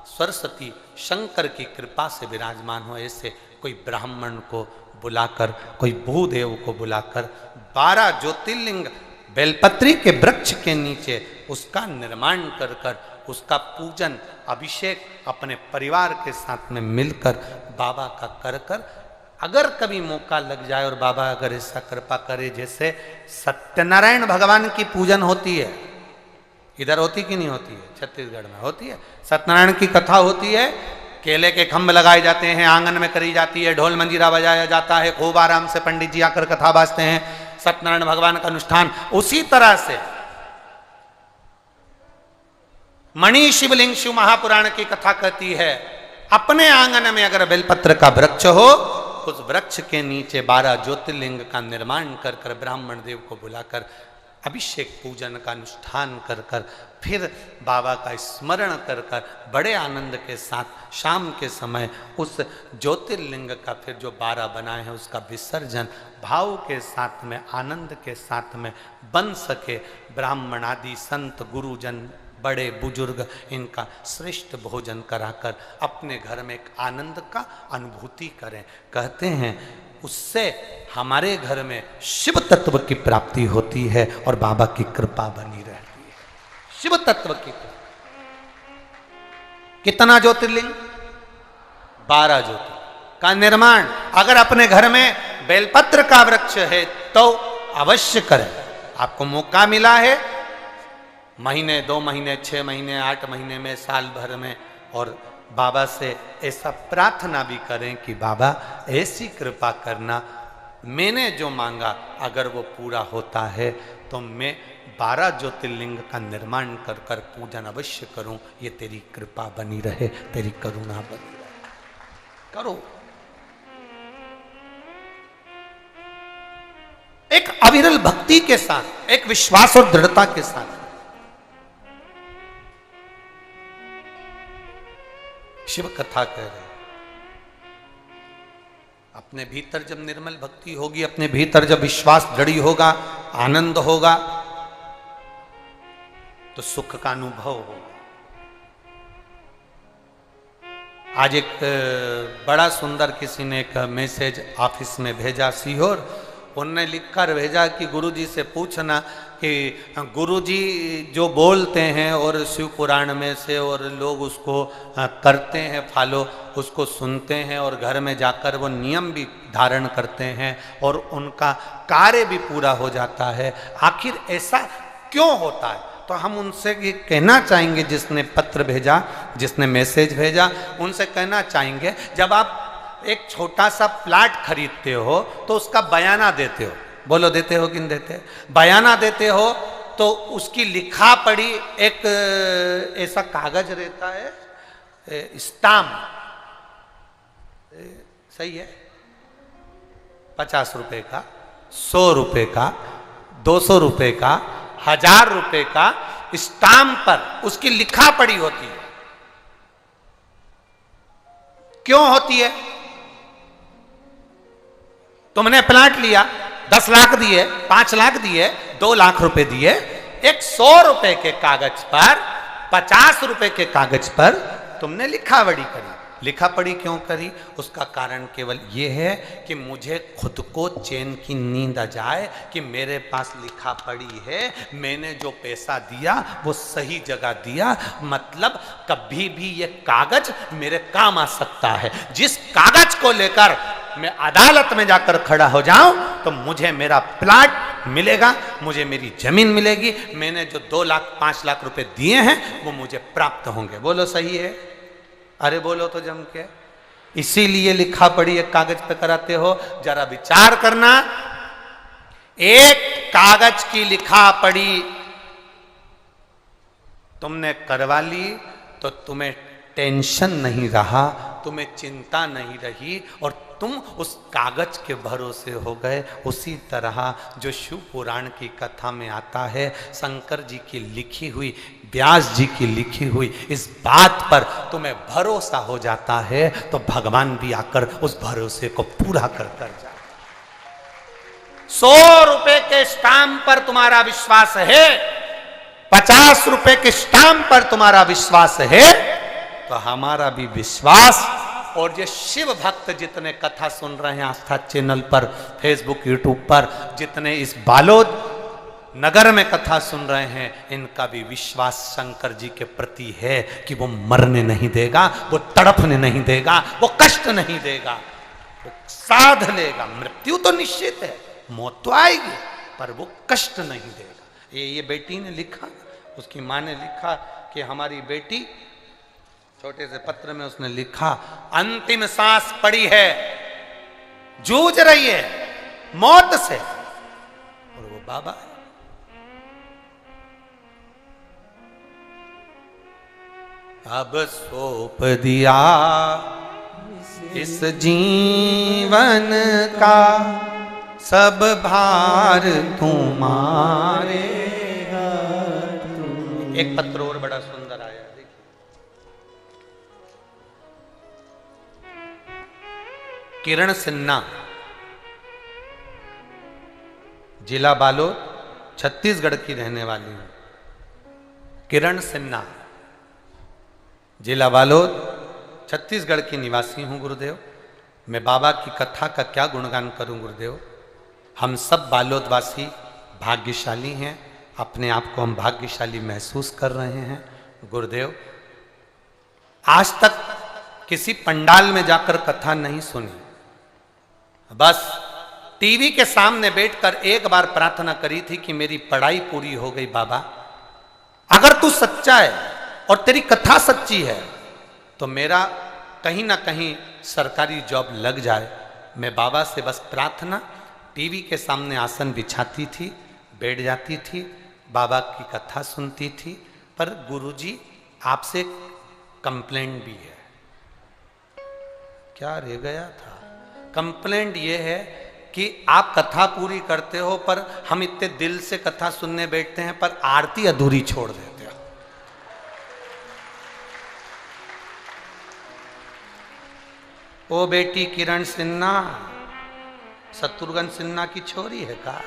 [SPEAKER 1] सरस्वती शंकर की कृपा से विराजमान हो, ऐसे कोई ब्राह्मण को बुलाकर, कोई भूदेव को बुलाकर 12 ज्योतिर्लिंग बेलपत्री के वृक्ष के नीचे उसका निर्माण कर कर उसका पूजन अभिषेक अपने परिवार के साथ में मिलकर बाबा का कर कर, अगर कभी मौका लग जाए और बाबा अगर ऐसा कृपा करे, जैसे सत्यनारायण भगवान की पूजन होती है, इधर होती कि नहीं होती है, छत्तीसगढ़ में होती है, सत्यनारायण की कथा होती है, केले के खंभ लगाए जाते हैं, आंगन में करी जाती है, ढोल मंजीरा बजाया जाता है, खूब आराम से पंडित जी आकर कथा बाजते हैं, सत्यनारायण भगवान का अनुष्ठान। उसी तरह से मणि शिवलिंग शिव महापुराण की कथा कहती है, अपने आंगन में अगर बेलपत्र का वृक्ष हो, उस वृक्ष के नीचे 12 ज्योतिर्लिंग का निर्माण कर कर ब्राह्मण देव को बुलाकर अभिषेक पूजन का अनुष्ठान कर कर फिर बाबा का स्मरण कर कर बड़े आनंद के साथ शाम के समय उस ज्योतिर्लिंग का फिर जो 12 बनाए हैं उसका विसर्जन भाव के साथ में, आनंद के साथ में बन सके। ब्राह्मण आदि संत गुरुजन बड़े बुजुर्ग इनका श्रेष्ठ भोजन कराकर अपने घर में एक आनंद का अनुभूति करें। कहते हैं उससे हमारे घर में शिव तत्व की प्राप्ति होती है और बाबा की कृपा बनी रहती है। शिव तत्व की कितना ज्योतिर्लिंग? 12 ज्योतिर्लिंग का निर्माण अगर अपने घर में बेलपत्र का वृक्ष है तो अवश्य करें। आपको मौका मिला है महीने, 2 महीने, 6 महीने, 8 महीने में, साल भर में, और बाबा से ऐसा प्रार्थना भी करें कि बाबा ऐसी कृपा करना, मैंने जो मांगा अगर वो पूरा होता है तो मैं 12 ज्योतिर्लिंग का निर्माण कर कर पूजन अवश्य करूं। ये तेरी कृपा बनी रहे, तेरी करुणा बनी रहे। करो। एक अविरल भक्ति के साथ, एक विश्वास और दृढ़ता के साथ शिव कथा कह रहे। अपने भीतर जब निर्मल भक्ति होगी, अपने भीतर जब विश्वास दृढ़ होगा, आनंद होगा, तो सुख का अनुभव होगा। आज एक बड़ा सुंदर किसी ने एक मैसेज ऑफिस में भेजा सीहोर, उनने लिखकर भेजा कि गुरुजी से पूछना कि गुरुजी जो बोलते हैं और शिव पुराण में से और लोग उसको करते हैं फॉलो, उसको सुनते हैं और घर में जाकर वो नियम भी धारण करते हैं और उनका कार्य भी पूरा हो जाता है, आखिर ऐसा क्यों होता है? तो हम उनसे ये कहना चाहेंगे, जिसने पत्र भेजा, जिसने मैसेज भेजा, उनसे कहना चाहेंगे, जब आप एक छोटा सा प्लाट खरीदते हो तो उसका बयाना देते हो, बोलो देते हो कि नहीं देते? बयाना देते हो तो उसकी लिखा पढ़ी एक ऐसा कागज रहता है, स्टाम्प, सही है, 50 रुपए का, 100 रुपए का, 200 रुपए का, 1000 रुपए का स्टाम्प पर उसकी लिखा पढ़ी होती है। क्यों होती है? तुमने प्लाट लिया, 10 लाख दिए, 5 लाख दिए, 2 लाख रुपए दिए, एक 100 रुपए के कागज पर, 50 रुपए के कागज पर तुमने लिखा पढ़ी करी। लिखा पढ़ी क्यों करी? उसका कारण केवल यह है कि मुझे खुद को चैन की नींद आ जाए कि मेरे पास लिखा पढ़ी है, मैंने जो पैसा दिया वो सही जगह दिया, मतलब कभी भी ये कागज मेरे काम आ सकता है। जिस कागज को लेकर मैं अदालत में जाकर खड़ा हो जाऊं तो मुझे मेरा प्लाट मिलेगा, मुझे मेरी जमीन मिलेगी, मैंने जो 2 लाख 5 लाख रुपए दिए हैं वो मुझे प्राप्त होंगे। बोलो सही है? अरे बोलो तो जम के। इसीलिए लिखा पढ़ी एक कागज पे कराते हो। जरा विचार करना, एक कागज की लिखा पढ़ी तुमने करवा ली तो तुम्हें टेंशन नहीं रहा, तुम्हें चिंता नहीं रही और तुम उस कागज के भरोसे हो गए। उसी तरह जो शिव पुराण की कथा में आता है, शंकर जी की लिखी हुई, व्यास जी की लिखी हुई इस बात पर तुम्हें भरोसा हो जाता है तो भगवान भी आकर उस भरोसे को पूरा कर जाए। 100 रुपए के स्टाम्प पर तुम्हारा विश्वास है, 50 रुपए के स्टाम्प पर तुम्हारा विश्वास है, तो हमारा भी विश्वास और ये शिव भक्त जितने कथा सुन रहे हैं आस्था चैनल पर, फेसबुक, यूट्यूब पर, जितने इस बालोद नगर में कथा सुन रहे हैं, इनका भी विश्वास शंकर जी के प्रति है कि वो मरने नहीं देगा, वो तड़पने नहीं देगा, वो कष्ट नहीं देगा, वो साध लेगा। मृत्यु तो निश्चित है, मौत तो आएगी, पर वो कष्ट नहीं देगा। ये बेटी ने लिखा, उसकी माँ ने लिखा कि हमारी बेटी, छोटे से पत्र में उसने लिखा, अंतिम सांस पड़ी है, जूझ रही है मौत से, और वो बाबा है। अब सौंप दिया इस जीवन का सब भार तुम्हारे। एक पत्र और बड़ा सुंदर आया, देखिए। किरण सिन्हा, जिला बालोद, छत्तीसगढ़ की रहने वाली हूं। किरण सिन्हा, जिला बालोद, छत्तीसगढ़ की निवासी हूं गुरुदेव। मैं बाबा की कथा का क्या गुणगान करूं गुरुदेव। हम सब बालोदवासी भाग्यशाली हैं, अपने आप को हम भाग्यशाली महसूस कर रहे हैं गुरुदेव। आज तक किसी पंडाल में जाकर कथा नहीं सुनी, बस टीवी के सामने बैठकर एक बार प्रार्थना करी थी कि मेरी पढ़ाई पूरी हो गई बाबा, अगर तू सच्चा है और तेरी कथा सच्ची है तो मेरा कहीं ना कहीं सरकारी जॉब लग जाए। मैं बाबा से बस प्रार्थना, टीवी के सामने आसन बिछाती थी, बैठ जाती थी, बाबा की कथा सुनती थी। पर गुरुजी आपसे कंप्लेंट भी है। क्या रह गया था? कंप्लेंट ये है कि आप कथा पूरी करते हो, पर हम इतने दिल से कथा सुनने बैठते हैं, पर आरती अधूरी छोड़ देते हो। ओ बेटी किरण सिन्हा, शत्रुघ्न सिन्हा की छोरी है का?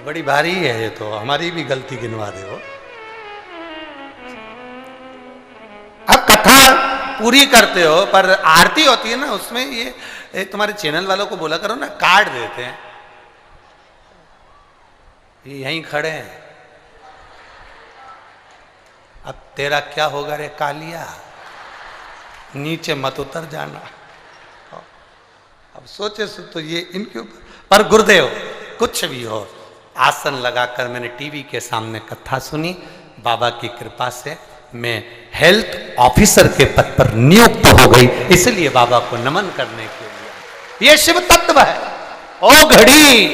[SPEAKER 1] बड़ी भारी है ये तो, हमारी भी गलती गिनवा दे वो। अब कथा पूरी करते हो, पर आरती होती है ना, उसमें ये तुम्हारे चैनल वालों को बोला करो ना, कार्ड देते हैं। ये यहीं खड़े हैं। अब तेरा क्या होगा रे कालिया, नीचे मत उतर जाना। अब सोचे तो ये इनके ऊपर, पर गुरुदेव कुछ भी हो, आसन लगाकर मैंने टीवी के सामने कथा सुनी। बाबा की कृपा से मैं हेल्थ ऑफिसर के पद पर नियुक्त हो गई, इसलिए बाबा को नमन करने के लिए। ये शिव तत्व है। ओ घड़ी,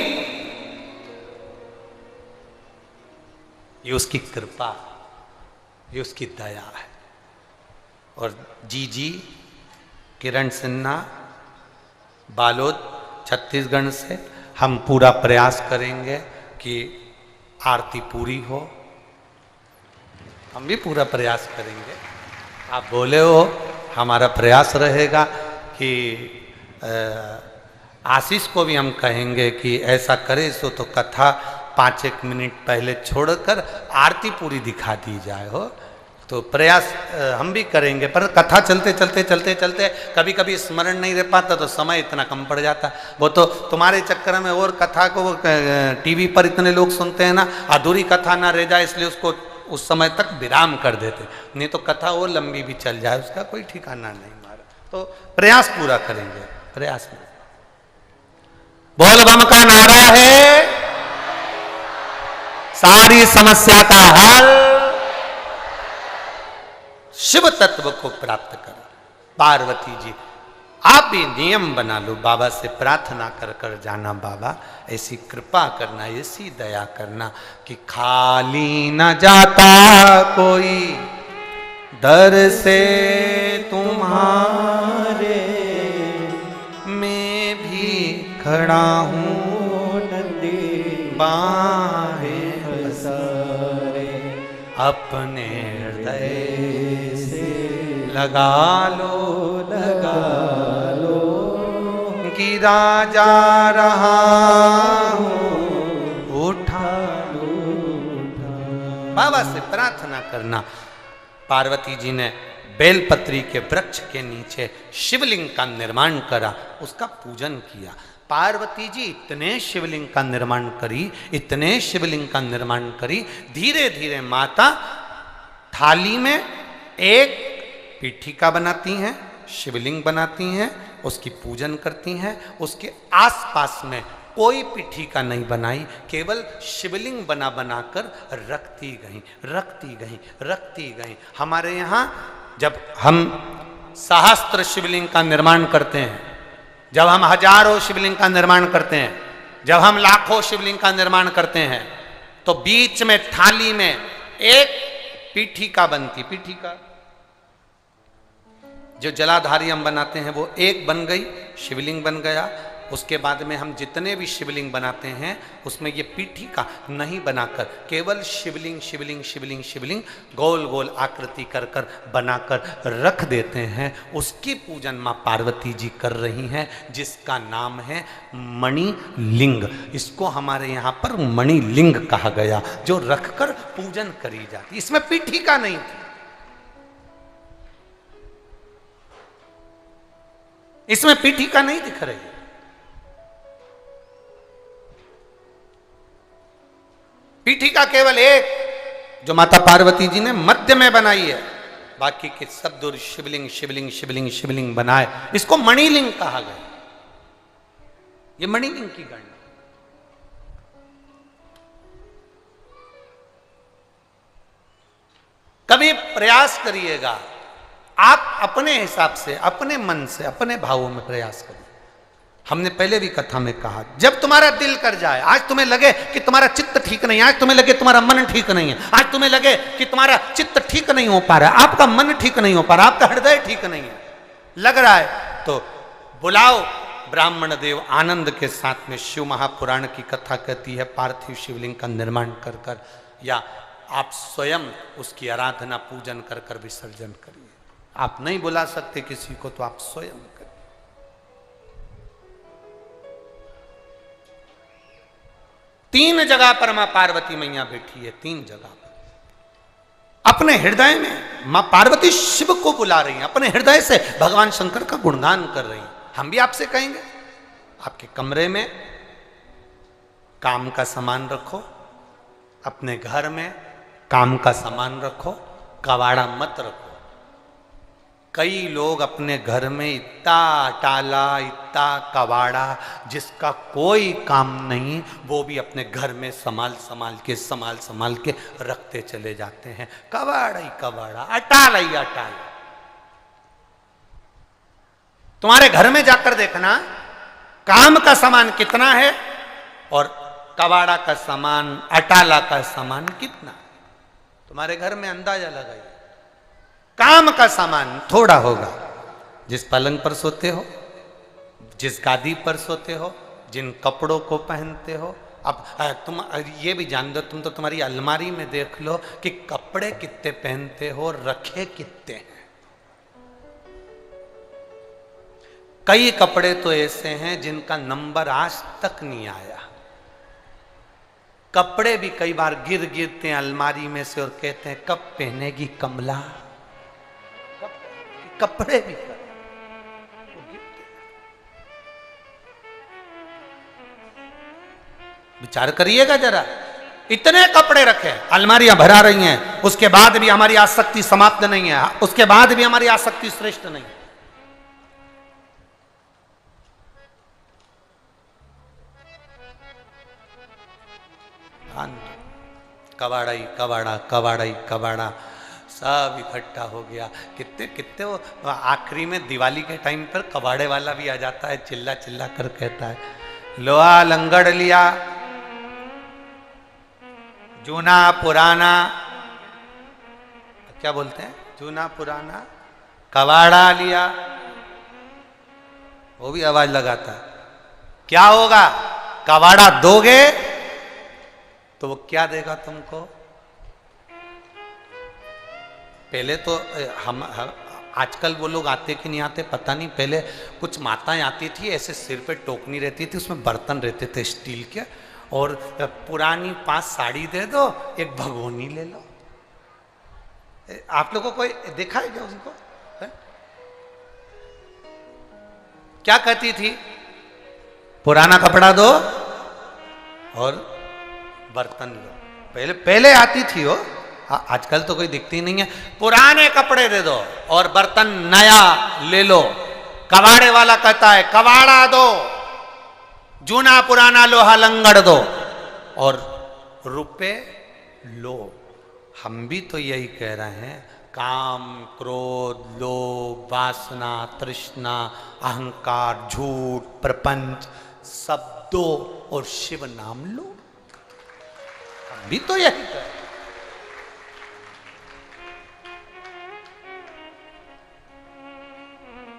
[SPEAKER 1] ये उसकी कृपा, ये उसकी दया है। और जी किरण सिन्हा, बालोद, छत्तीसगढ़ से हम पूरा प्रयास करेंगे कि आरती पूरी हो। हम भी पूरा प्रयास करेंगे। आप बोले हो, हमारा प्रयास रहेगा कि आशीष को भी हम कहेंगे कि ऐसा करे सो तो कथा 5-1 मिनट पहले छोड़कर आरती पूरी दिखा दी जाए हो। तो प्रयास हम भी करेंगे, पर कथा चलते चलते कभी कभी स्मरण नहीं रह पाता, तो समय इतना कम पड़ जाता। वो तो तुम्हारे चक्कर में और कथा को टीवी पर इतने लोग सुनते हैं ना, अधूरी कथा ना रह जाए इसलिए उसको उस समय तक विराम कर देते, नहीं तो कथा और लंबी भी चल जाए, उसका कोई ठिकाना नहीं हमारा। तो प्रयास पूरा करेंगे, प्रयास में। बोल बम का नारा है, सारी समस्या का हल शिव तत्व को प्राप्त करो। पार्वती जी, आप भी नियम बना लो, बाबा से प्रार्थना कर कर जाना, बाबा ऐसी कृपा करना, ऐसी दया करना कि खाली न जाता कोई दर से तुम्हारे। मैं भी खड़ा हूँ नंदी बाहें पसारे, अपने हृदय लगा लो गिरा जा रहा हूँ, उठा लो। बाबा से प्रार्थना करना। पार्वती जी ने बेलपत्री के वृक्ष के नीचे शिवलिंग का निर्माण करा, उसका पूजन किया। पार्वती जी इतने शिवलिंग का निर्माण करी, इतने शिवलिंग का निर्माण करी, धीरे धीरे माता थाली में एक पीठिका बनाती हैं, शिवलिंग बनाती हैं, उसकी पूजन करती हैं। उसके आसपास में कोई पीठिका नहीं बनाई, केवल शिवलिंग बना बनाकर रखती गई, रखती गई, रखती गई। हमारे यहाँ जब हम सहस्त्र शिवलिंग का निर्माण करते हैं, जब हम हजारों शिवलिंग का निर्माण करते हैं, जब हम लाखों शिवलिंग का निर्माण करते हैं, तो बीच में थाली में एक पीठिका बनती। पीठिका जो जलाधारी हम बनाते हैं वो एक बन गई, शिवलिंग बन गया। उसके बाद में हम जितने भी शिवलिंग बनाते हैं उसमें ये पीठिका नहीं बनाकर केवल शिवलिंग शिवलिंग शिवलिंग शिवलिंग गोल गोल आकृति कर कर बनाकर रख देते हैं। उसकी पूजन माँ पार्वती जी कर रही हैं, जिसका नाम है मणिलिंग। इसको हमारे यहाँ पर मणिलिंग कहा गया, जो रखकर पूजन करी जाती। इसमें पीठिका नहीं थी, इसमें पीठिका नहीं दिख रही। पीठिका केवल एक जो माता पार्वती जी ने मध्य में बनाई है, बाकी के सब दूर शिवलिंग शिवलिंग शिवलिंग शिवलिंग बनाए। इसको मणिलिंग कहा गया। ये मणिलिंग की गणना। कभी प्रयास करिएगा, आप अपने हिसाब से, अपने मन से, अपने भावों में प्रयास करिए। हमने पहले भी कथा में कहा, जब तुम्हारा दिल कर जाए, आज तुम्हें लगे कि तुम्हारा चित्त ठीक नहीं है, आज तुम्हें लगे तुम्हारा मन ठीक नहीं है, आज तुम्हें लगे कि तुम्हारा चित्त ठीक नहीं हो पा रहा है, आपका मन ठीक नहीं हो पा रहा, आपका हृदय ठीक नहीं है, लग रहा है, तो बुलाओ ब्राह्मण देव आनंद के साथ में। शिव महापुराण की कथा कहती है पार्थिव शिवलिंग का निर्माण कर कर, या आप स्वयं उसकी आराधना पूजन कर कर विसर्जन करिए। आप नहीं बुला सकते किसी को तो आप स्वयं करिए। तीन जगह पर मां पार्वती मैया बैठी है, तीन जगह पर। अपने हृदय में मां पार्वती शिव को बुला रही हैं, अपने हृदय से भगवान शंकर का गुणगान कर रही हैं। हम भी आपसे कहेंगे, आपके कमरे में काम का सामान रखो, अपने घर में काम का सामान रखो, कबाड़ा मत रखो। कई लोग अपने घर में इतना टाला, इतना कबाड़ा, जिसका कोई काम नहीं, वो भी अपने घर में संभाल संभाल के रखते चले जाते हैं। कबाड़ा ही कबाड़ा, अटाला ही अटाला। तुम्हारे घर में जाकर देखना काम का सामान कितना है और कबाड़ा का सामान, अटाला का सामान कितना है। तुम्हारे घर में अंदाजा लगाइए। काम का सामान थोड़ा होगा, जिस पलंग पर सोते हो, जिस गादी पर सोते हो, जिन कपड़ों को पहनते हो। अब तुम ये भी जान दो, तुम तो तुम्हारी अलमारी में देख लो कि कपड़े कितने पहनते हो, रखे कितने हैं। कई कपड़े तो ऐसे हैं जिनका नंबर आज तक नहीं आया। कपड़े भी कई बार गिरते हैं अलमारी में से और कहते हैं कब पहनेगी कमला। कपड़े भी विचार करिएगा जरा, इतने कपड़े रखे, अलमारियां भरा रही हैं, उसके बाद भी हमारी आसक्ति समाप्त नहीं है, उसके बाद भी हमारी आसक्ति श्रेष्ठ नहीं है। कबाड़ा ही कबाड़ा, कबाड़ा ही कबाड़ा, सब इकट्ठा हो गया। कितने कितने वो आखिरी में दिवाली के टाइम पर कबाड़े वाला भी आ जाता है, चिल्ला चिल्ला कर कहता है लोहा लंगड़ लिया, जूना पुराना, क्या बोलते हैं, जूना पुराना कबाड़ा लिया, वो भी आवाज लगाता है। क्या होगा, कबाड़ा दोगे तो वो क्या देगा तुमको। पहले तो हम आजकल वो लोग आते कि नहीं आते पता नहीं, पहले कुछ माताएं आती थी, ऐसे सिर पे टोकनी रहती थी, उसमें बर्तन रहते थे स्टील के, और पुरानी 5 साड़ी दे दो, एक भगोनी ले लो। आप लोगों को देखा है क्या उनको? क्या कहती थी? पुराना कपड़ा दो और बर्तन लो। पहले पहले आती थी वो, आजकल तो कोई दिखती नहीं है। पुराने कपड़े दे दो और बर्तन नया ले लो। कबाड़े वाला कहता है कबाड़ा दो, जूना पुराना लोहा लंगड़ दो और रुपए लो। हम भी तो यही कह रहे हैं, काम, क्रोध, लोभ, वासना, तृष्णा, अहंकार, झूठ, प्रपंच सब दो और शिव नाम लो। हम भी तो यही कह रहे हैं।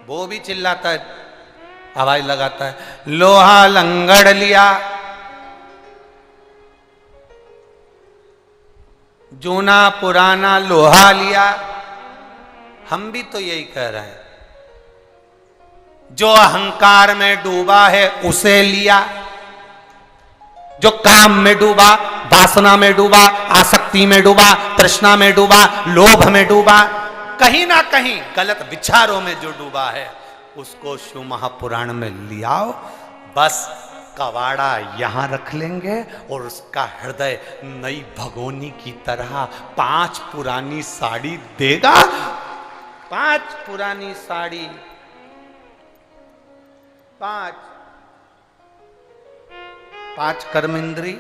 [SPEAKER 1] वो भी चिल्लाता है, आवाज लगाता है, लोहा लंगड़ लिया, जूना पुराना लोहा लिया। हम भी तो यही कह रहे हैं, जो अहंकार में डूबा है उसे लिया, जो काम में डूबा, वासना में डूबा, आसक्ति में डूबा, तृष्णा में डूबा, लोभ में डूबा, कहीं ना कहीं गलत विचारों में जो डूबा है उसको शिव महापुराण में लियाओ। बस कवाड़ा यहां रख लेंगे और उसका हृदय नई भगोनी की तरह 5 पुरानी साड़ी देगा। 5 पुरानी साड़ी, 5 कर्म इंद्री,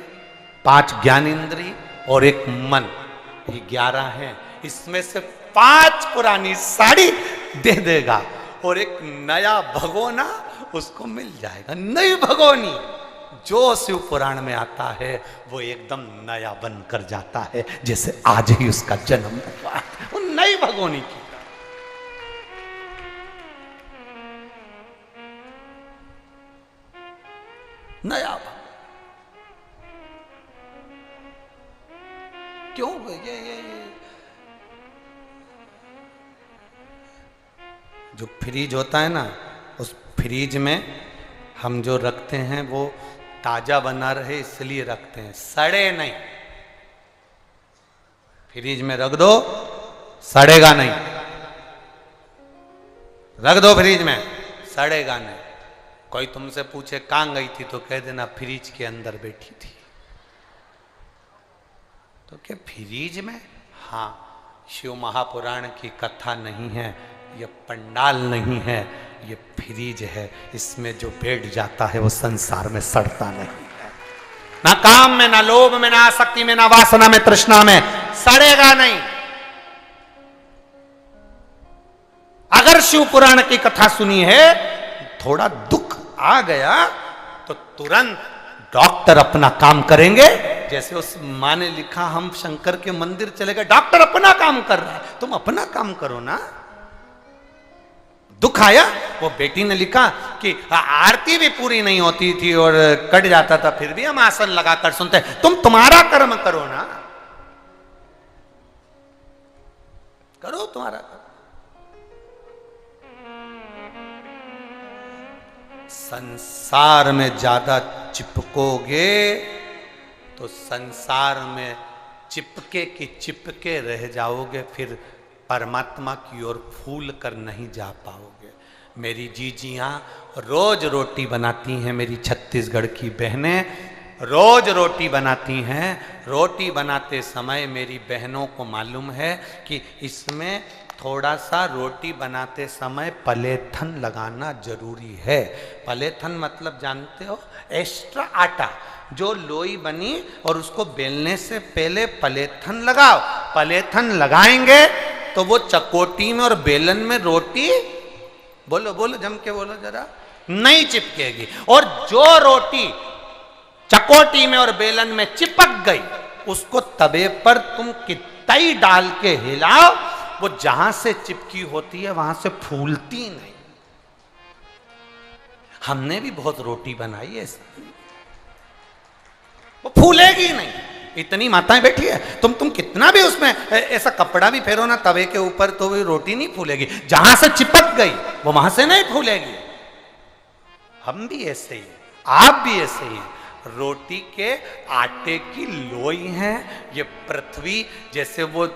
[SPEAKER 1] 5 ज्ञान इंद्री और 1 मन, ये 11 है। इसमें से 5 पुरानी साड़ी दे देगा और 1 नया भगोना उसको मिल जाएगा। नई भगोनी जो शिव पुराण में आता है वो एकदम नया बनकर जाता है, जैसे आज ही उसका जन्म हुआ। वो नई भगोनी की नया क्यों ये जो फ्रीज होता है ना, उस फ्रीज में हम जो रखते हैं वो ताजा बना रहे इसलिए रखते हैं, सड़े नहीं। फ्रीज में रख दो सड़ेगा नहीं, रख दो फ्रीज में सड़ेगा नहीं। कोई तुमसे पूछे कहां गई थी तो कह देना फ्रीज के अंदर बैठी थी। तो क्या फ्रीज में? हाँ, शिव महापुराण की कथा नहीं है, ये पंडाल नहीं है, ये फ्रीज है। इसमें जो बैठ जाता है वो संसार में सड़ता नहीं है। ना काम में, ना लोभ में, ना आसक्ति में, ना वासना में, तृष्णा में, सड़ेगा नहीं। अगर शिव पुराण की कथा सुनी है, थोड़ा दुख आ गया तो तुरंत डॉक्टर अपना काम करेंगे। जैसे उस माँ ने लिखा, हम शंकर के मंदिर चले गए, डॉक्टर अपना काम कर रहा है, तुम अपना काम करो ना। दुख आया, वो बेटी ने लिखा कि आरती भी पूरी नहीं होती थी और कट जाता था, फिर भी हम आसन लगाकर सुनते, तुम तुम्हारा कर्म करो ना, करो तुम्हारा कर्म। संसार में ज्यादा चिपकोगे तो संसार में चिपके की चिपके रह जाओगे, फिर परमात्मा की ओर फूल कर नहीं जा पाओगे। मेरी जीजियाँ रोज रोटी बनाती हैं, मेरी छत्तीसगढ़ की बहनें रोज रोटी बनाती हैं। रोटी बनाते समय मेरी बहनों को मालूम है कि इसमें थोड़ा सा रोटी बनाते समय पलेथन लगाना जरूरी है। पलेथन मतलब जानते हो, एक्स्ट्रा आटा, जो लोई बनी और उसको बेलने से पहले पलेथन लगाओ। पलेथन लगाएंगे तो वो चकोटी में और बेलन में रोटी, बोलो बोलो जम के बोलो जरा, नहीं चिपकेगी। और जो रोटी चकोटी में और बेलन में चिपक गई, उसको तवे पर तुम कितई डाल के हिलाओ, वो जहां से चिपकी होती है वहां से फूलती नहीं। हमने भी बहुत रोटी बनाई है, वो फूलेगी नहीं। इतनी माताएं बैठी है, तुम कितना भी उसमें ऐसा कपड़ा भी फेरो ना तवे के ऊपर तो भी रोटी नहीं फूलेगी। जहां से चिपक गई वो वहां से नहीं फूलेगी। हम भी ऐसे ही, आप भी ऐसे ही। रोटी के आटे की लोई है ये पृथ्वी, जैसे वो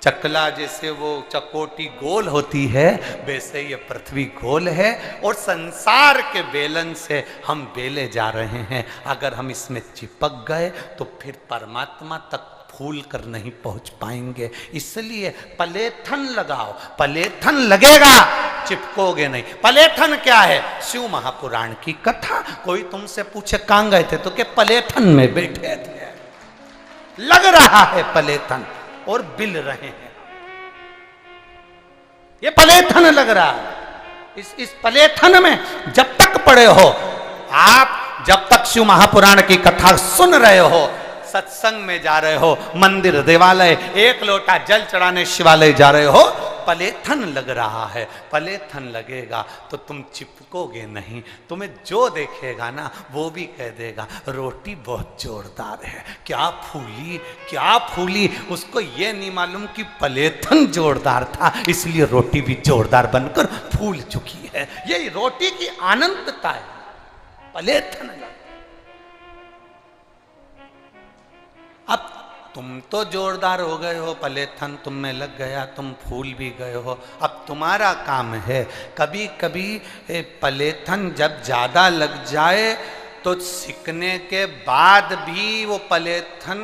[SPEAKER 1] चकला जैसे वो चकोटी गोल होती है, वैसे ये पृथ्वी गोल है और संसार के बेलन से हम बेले जा रहे हैं। अगर हम इसमें चिपक गए तो फिर परमात्मा तक फूल कर नहीं पहुंच पाएंगे। इसलिए पलेथन लगाओ, पलेथन लगेगा, चिपकोगे नहीं। पलेथन क्या है? शिव महापुराण की कथा। कोई तुमसे पूछे कहां गए थे, तो के पलेथन में बैठे थे। लग रहा है पलेथन और बिल रहे हैं, ये पलेथन लग रहा है। इस पलेथन में जब तक पड़े हो आप, जब तक शिव महापुराण की कथा सुन रहे हो, सत्संग में जा रहे हो, मंदिर देवालय, एक लोटा जल चढ़ाने शिवालय जा रहे हो, पलेथन लग रहा है। पलेथन लगेगा तो तुम चिपकोगे नहीं। तुम्हें जो देखेगा ना वो भी कह देगा रोटी बहुत जोरदार है, क्या फूली क्या फूली। उसको ये नहीं मालूम कि पलेथन जोरदार था, इसलिए रोटी भी जोरदार बनकर फूल चुकी है। यही रोटी की अनंतता है। पलेथन लग, अब तुम तो जोरदार हो गए हो, पलेथन तुम में लग गया, तुम फूल भी गए हो। अब तुम्हारा काम है, कभी कभी पलेथन जब ज्यादा लग जाए तो सिकने के बाद भी वो पलेथन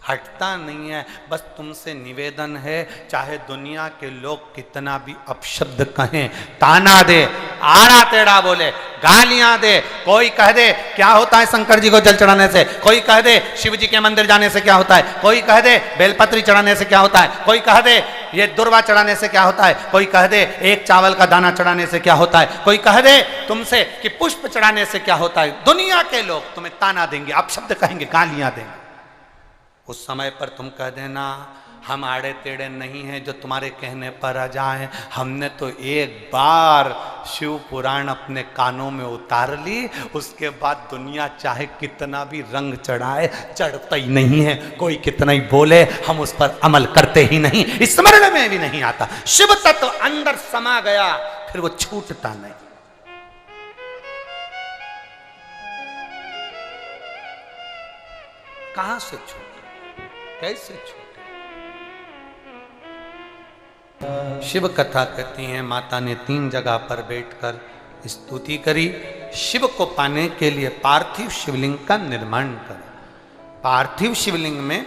[SPEAKER 1] हटता नहीं है। बस तुमसे निवेदन है, चाहे दुनिया के लोग कितना भी अपशब्द कहें, ताना दे, आड़ा टेढ़ा बोले, गालियां दे, कोई कह दे क्या होता है शंकर जी को जल चढ़ाने से, कोई कह दे शिव जी के मंदिर जाने से क्या होता है, कोई कह दे बेलपत्री चढ़ाने से क्या होता है, कोई कह दे ये दुर्वा चढ़ाने से क्या होता है, कोई कह दे एक चावल का दाना चढ़ाने से क्या होता है, कोई कह दे तुमसे कि पुष्प चढ़ाने से क्या होता है। दुनिया के लोग तुम्हें ताना देंगे, अपशब्द कहेंगे, गालियां देंगे। उस समय पर तुम कह देना हम आड़े टेढ़े नहीं हैं जो तुम्हारे कहने पर आ जाएं। हमने तो एक बार शिव पुराण अपने कानों में उतार ली, उसके बाद दुनिया चाहे कितना भी रंग चढ़ाए चढ़ता ही नहीं है। कोई कितना ही बोले हम उस पर अमल करते ही नहीं, स्मरण में भी नहीं आता। शिव तत्व अंदर समा गया फिर वो छूटता नहीं। कहां से छूटे, कैसे छूटे? शिव कथा कहती है माता ने 3 जगह पर बैठकर स्तुति करी। शिव को पाने के लिए पार्थिव शिवलिंग का निर्माण करा। पार्थिव शिवलिंग में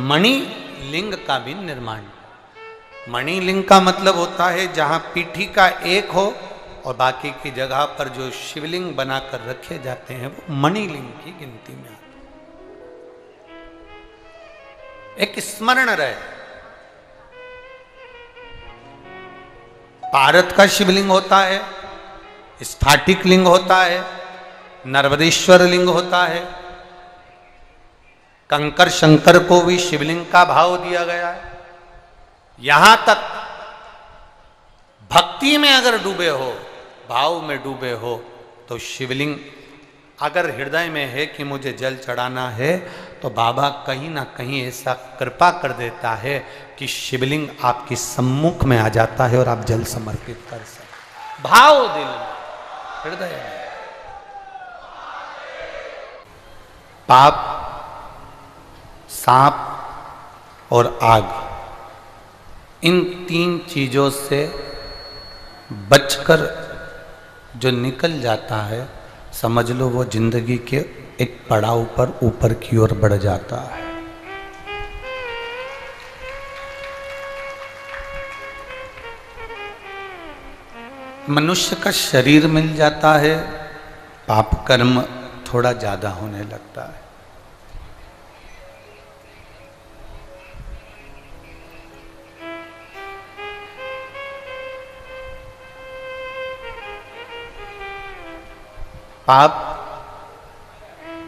[SPEAKER 1] मणिलिंग का भी निर्माण। मणिलिंग का मतलब होता है जहां पीठी का एक हो और बाकी की जगह पर जो शिवलिंग बनाकर रखे जाते हैं वो मणिलिंग की गिनती में आते। एक स्मरण रहे, पारत का शिवलिंग होता है, स्फाटिक लिंग होता है, नर्मदेश्वर लिंग होता है, कंकर शंकर को भी शिवलिंग का भाव दिया गया है। यहां तक भक्ति में अगर डूबे हो, भाव में डूबे हो, तो शिवलिंग अगर हृदय में है कि मुझे जल चढ़ाना है तो बाबा कहीं ना कहीं ऐसा कृपा कर देता है कि शिवलिंग आपके सम्मुख में आ जाता है और आप जल समर्पित कर सकते। भाव दिल में, हृदय में। पाप, सांप और आग, इन 3 चीजों से बचकर जो निकल जाता है, समझ लो वो जिंदगी के एक पड़ाव पर ऊपर की ओर बढ़ जाता है। मनुष्य का शरीर मिल जाता है, पाप कर्म थोड़ा ज्यादा होने लगता है। पाप,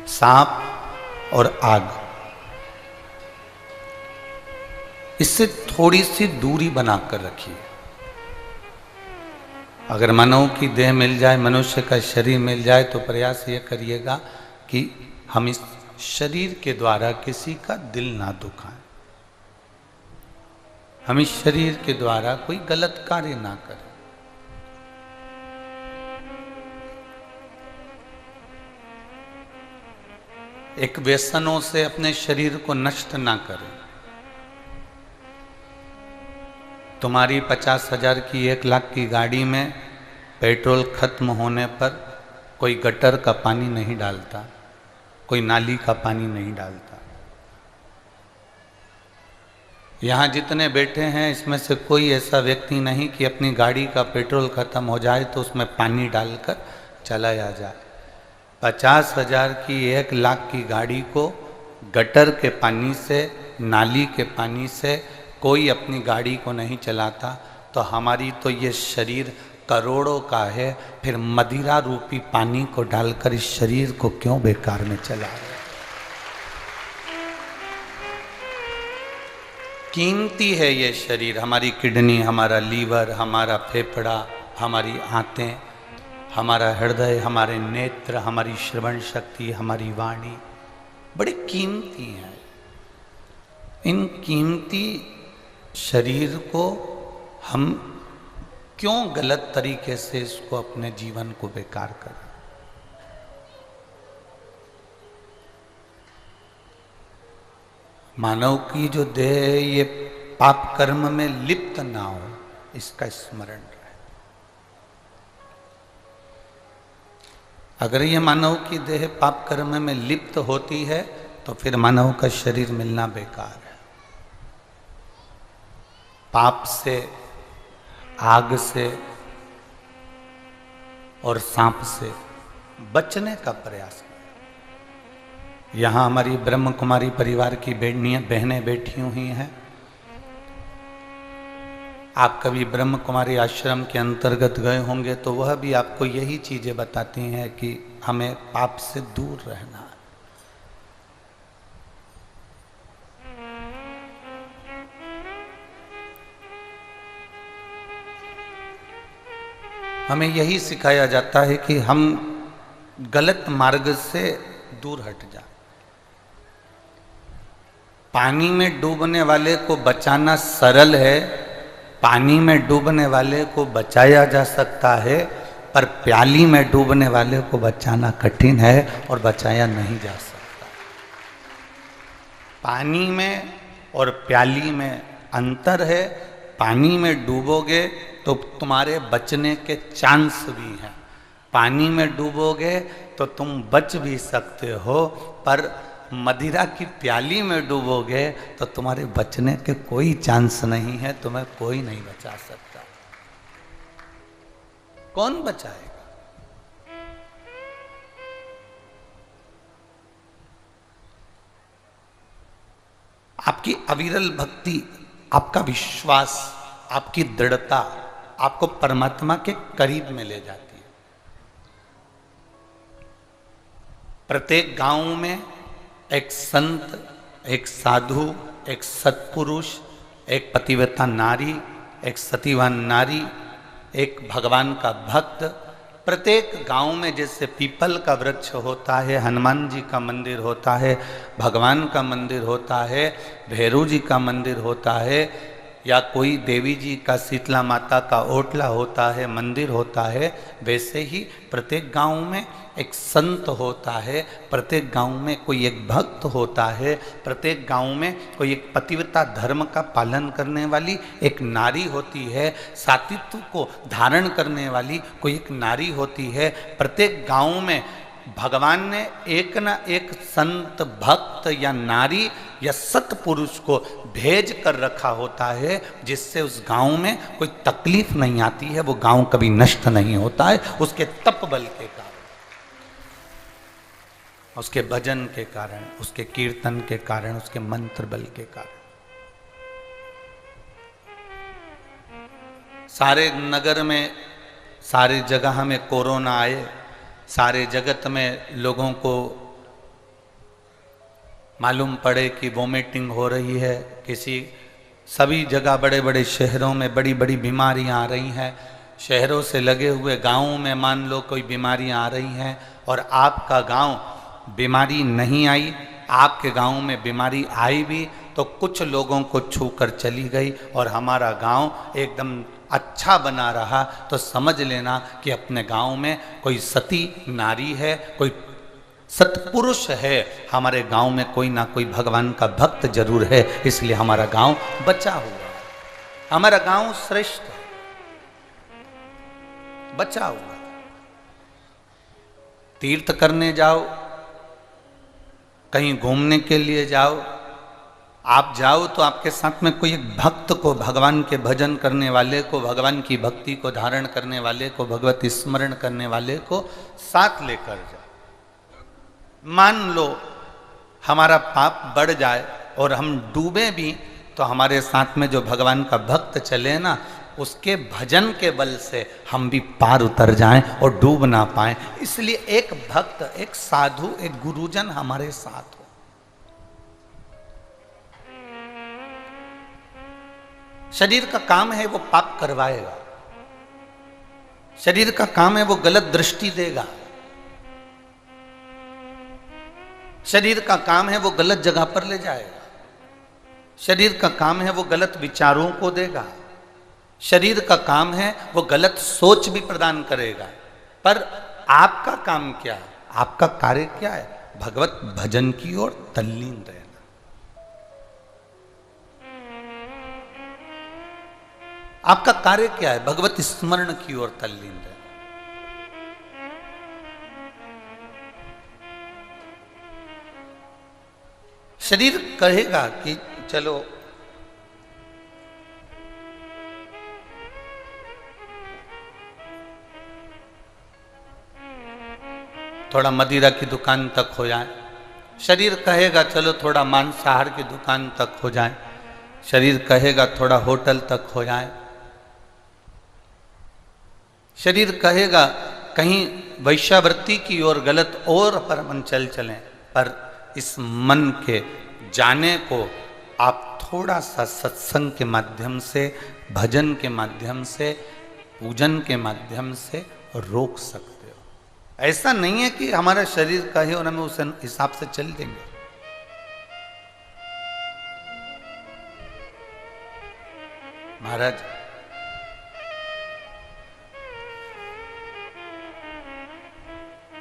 [SPEAKER 1] सांप और आग, इससे थोड़ी सी दूरी बनाकर रखिए। अगर मानव की देह मिल जाए, मनुष्य का शरीर मिल जाए, तो प्रयास ये करिएगा कि हम इस शरीर के द्वारा किसी का दिल ना दुखाएं, हम इस शरीर के द्वारा कोई गलत कार्य ना करें। एक व्यसनों से अपने शरीर को नष्ट ना करें। तुम्हारी 50,000 की 1,00,000 की गाड़ी में पेट्रोल खत्म होने पर कोई गटर का पानी नहीं डालता, कोई नाली का पानी नहीं डालता। यहाँ जितने बैठे हैं इसमें से कोई ऐसा व्यक्ति नहीं कि अपनी गाड़ी का पेट्रोल खत्म हो जाए तो उसमें पानी डालकर चलाया जाए। 50,000 की 1,00,000 की गाड़ी को गटर के पानी से, नाली के पानी से कोई अपनी गाड़ी को नहीं चलाता, तो हमारी तो ये शरीर करोड़ों का है, फिर मदिरा रूपी पानी को डालकर इस शरीर को क्यों बेकार में चला रहे? कीमती है ये शरीर, हमारी किडनी, हमारा लीवर, हमारा फेफड़ा, हमारी आंतें, हमारा हृदय, हमारे नेत्र, हमारी श्रवण शक्ति, हमारी वाणी बड़ी कीमती हैं। इन कीमती शरीर को हम क्यों गलत तरीके से इसको अपने जीवन को बेकार करें? मानव की जो देह है ये पाप कर्म में लिप्त ना हो, इसका स्मरण रहे। अगर ये मानव की देह पाप कर्म में लिप्त होती है तो फिर मानव का शरीर मिलना बेकार है। पाप से, आग से और सांप से बचने का प्रयास करें। यहाँ हमारी ब्रह्म कुमारी परिवार की बहनें बैठी हुई हैं। आप कभी ब्रह्म कुमारी आश्रम के अंतर्गत गए होंगे तो वह भी आपको यही चीजें बताती हैं कि हमें पाप से दूर रहना है। हमें यही सिखाया जाता है कि हम गलत मार्ग से दूर हट जाए। पानी में डूबने वाले को बचाना सरल है, पानी में डूबने वाले को बचाया जा सकता है, पर प्याली में डूबने वाले को बचाना कठिन है और बचाया नहीं जा सकता। पानी में और प्याली में अंतर है। पानी में डूबोगे तो तुम्हारे बचने के चांस भी हैं, पानी में डूबोगे तो तुम बच भी सकते हो, पर मदिरा की प्याली में डूबोगे तो तुम्हारे बचने के कोई चांस नहीं है, तुम्हें कोई नहीं बचा सकता। कौन बचाएगा? आपकी अविरल भक्ति, आपका विश्वास, आपकी दृढ़ता आपको परमात्मा के करीब में ले जाती है। प्रत्येक गांव में एक संत, एक साधु, एक सत्पुरुष, एक पतिव्रता नारी, एक सतीवान नारी, एक भगवान का भक्त। प्रत्येक गांव में जैसे पीपल का वृक्ष होता है, हनुमान जी का मंदिर होता है, भगवान का मंदिर होता है, भैरव जी का मंदिर होता है, या कोई देवी जी का, शीतला माता का ओटला होता है, मंदिर होता है, वैसे ही प्रत्येक गांव में एक संत होता है, प्रत्येक गांव में कोई एक भक्त होता है, प्रत्येक गांव में कोई एक पतिव्रता धर्म का पालन करने वाली एक नारी होती है, सातित्व को धारण करने वाली कोई एक नारी होती है। प्रत्येक गांव में भगवान ने एक न एक संत, भक्त या नारी या सत्पुरुष को भेज कर रखा होता है, जिससे उस गांव में कोई तकलीफ नहीं आती है, वो गांव कभी नष्ट नहीं होता है, उसके तप बल के कारण, उसके भजन के कारण, उसके कीर्तन के कारण, उसके मंत्र बल के कारण। सारे नगर में, सारे जगह में कोरोना आए, सारे जगत में लोगों को मालूम पड़े कि वोमिटिंग हो रही है, सभी जगह बड़े बड़े शहरों में बड़ी बड़ी बीमारियां आ रही हैं, शहरों से लगे हुए गांवों में मान लो कोई बीमारियां आ रही हैं, और आपका गांव बीमारी नहीं आई, आपके गांव में बीमारी आई भी तो कुछ लोगों को छू कर चली गई, और हमारा गांव एकदम अच्छा बना रहा, तो समझ लेना कि अपने गांव में कोई सती नारी है, कोई सत्पुरुष है, हमारे गांव में कोई ना कोई भगवान का भक्त जरूर है, इसलिए हमारा गांव बचा हुआ है। हमारा गांव श्रेष्ठ है, बचा हुआ। तीर्थ करने जाओ, कहीं घूमने के लिए जाओ, आप जाओ तो आपके साथ में कोई एक भक्त को, भगवान के भजन करने वाले को, भगवान की भक्ति को धारण करने वाले को, भगवत स्मरण करने वाले को साथ लेकर जाओ। मान लो हमारा पाप बढ़ जाए और हम डूबे भी, तो हमारे साथ में जो भगवान का भक्त चले ना, उसके भजन के बल से हम भी पार उतर जाएं और डूब ना पाएं। इसलिए एक भक्त, एक साधु, एक गुरुजन हमारे साथ हो। शरीर का काम है वो पाप करवाएगा, शरीर का काम है वो गलत दृष्टि देगा, शरीर का काम है वो गलत जगह पर ले जाएगा, शरीर का काम है वो गलत विचारों को देगा, शरीर का काम है वो गलत सोच भी प्रदान करेगा। पर आपका काम क्या है, आपका कार्य क्या है? भगवत भजन की ओर तल्लीन रहना। आपका कार्य क्या है? भगवत स्मरण की ओर तल्लीन रहना। शरीर कहेगा कि चलो थोड़ा मदिरा की दुकान तक हो जाए, शरीर कहेगा चलो थोड़ा मांसाहार की दुकान तक हो जाए, शरीर कहेगा थोड़ा होटल तक हो जाए, शरीर कहेगा कहीं वैश्यावृत्ति की ओर गलत और पर मन चलें। पर इस मन के जाने को आप थोड़ा सा सत्संग के माध्यम से, भजन के माध्यम से, पूजन के माध्यम से रोक सकते हो। ऐसा नहीं है कि हमारा शरीर कहे और हमें उस हिसाब से चल देंगे। महाराज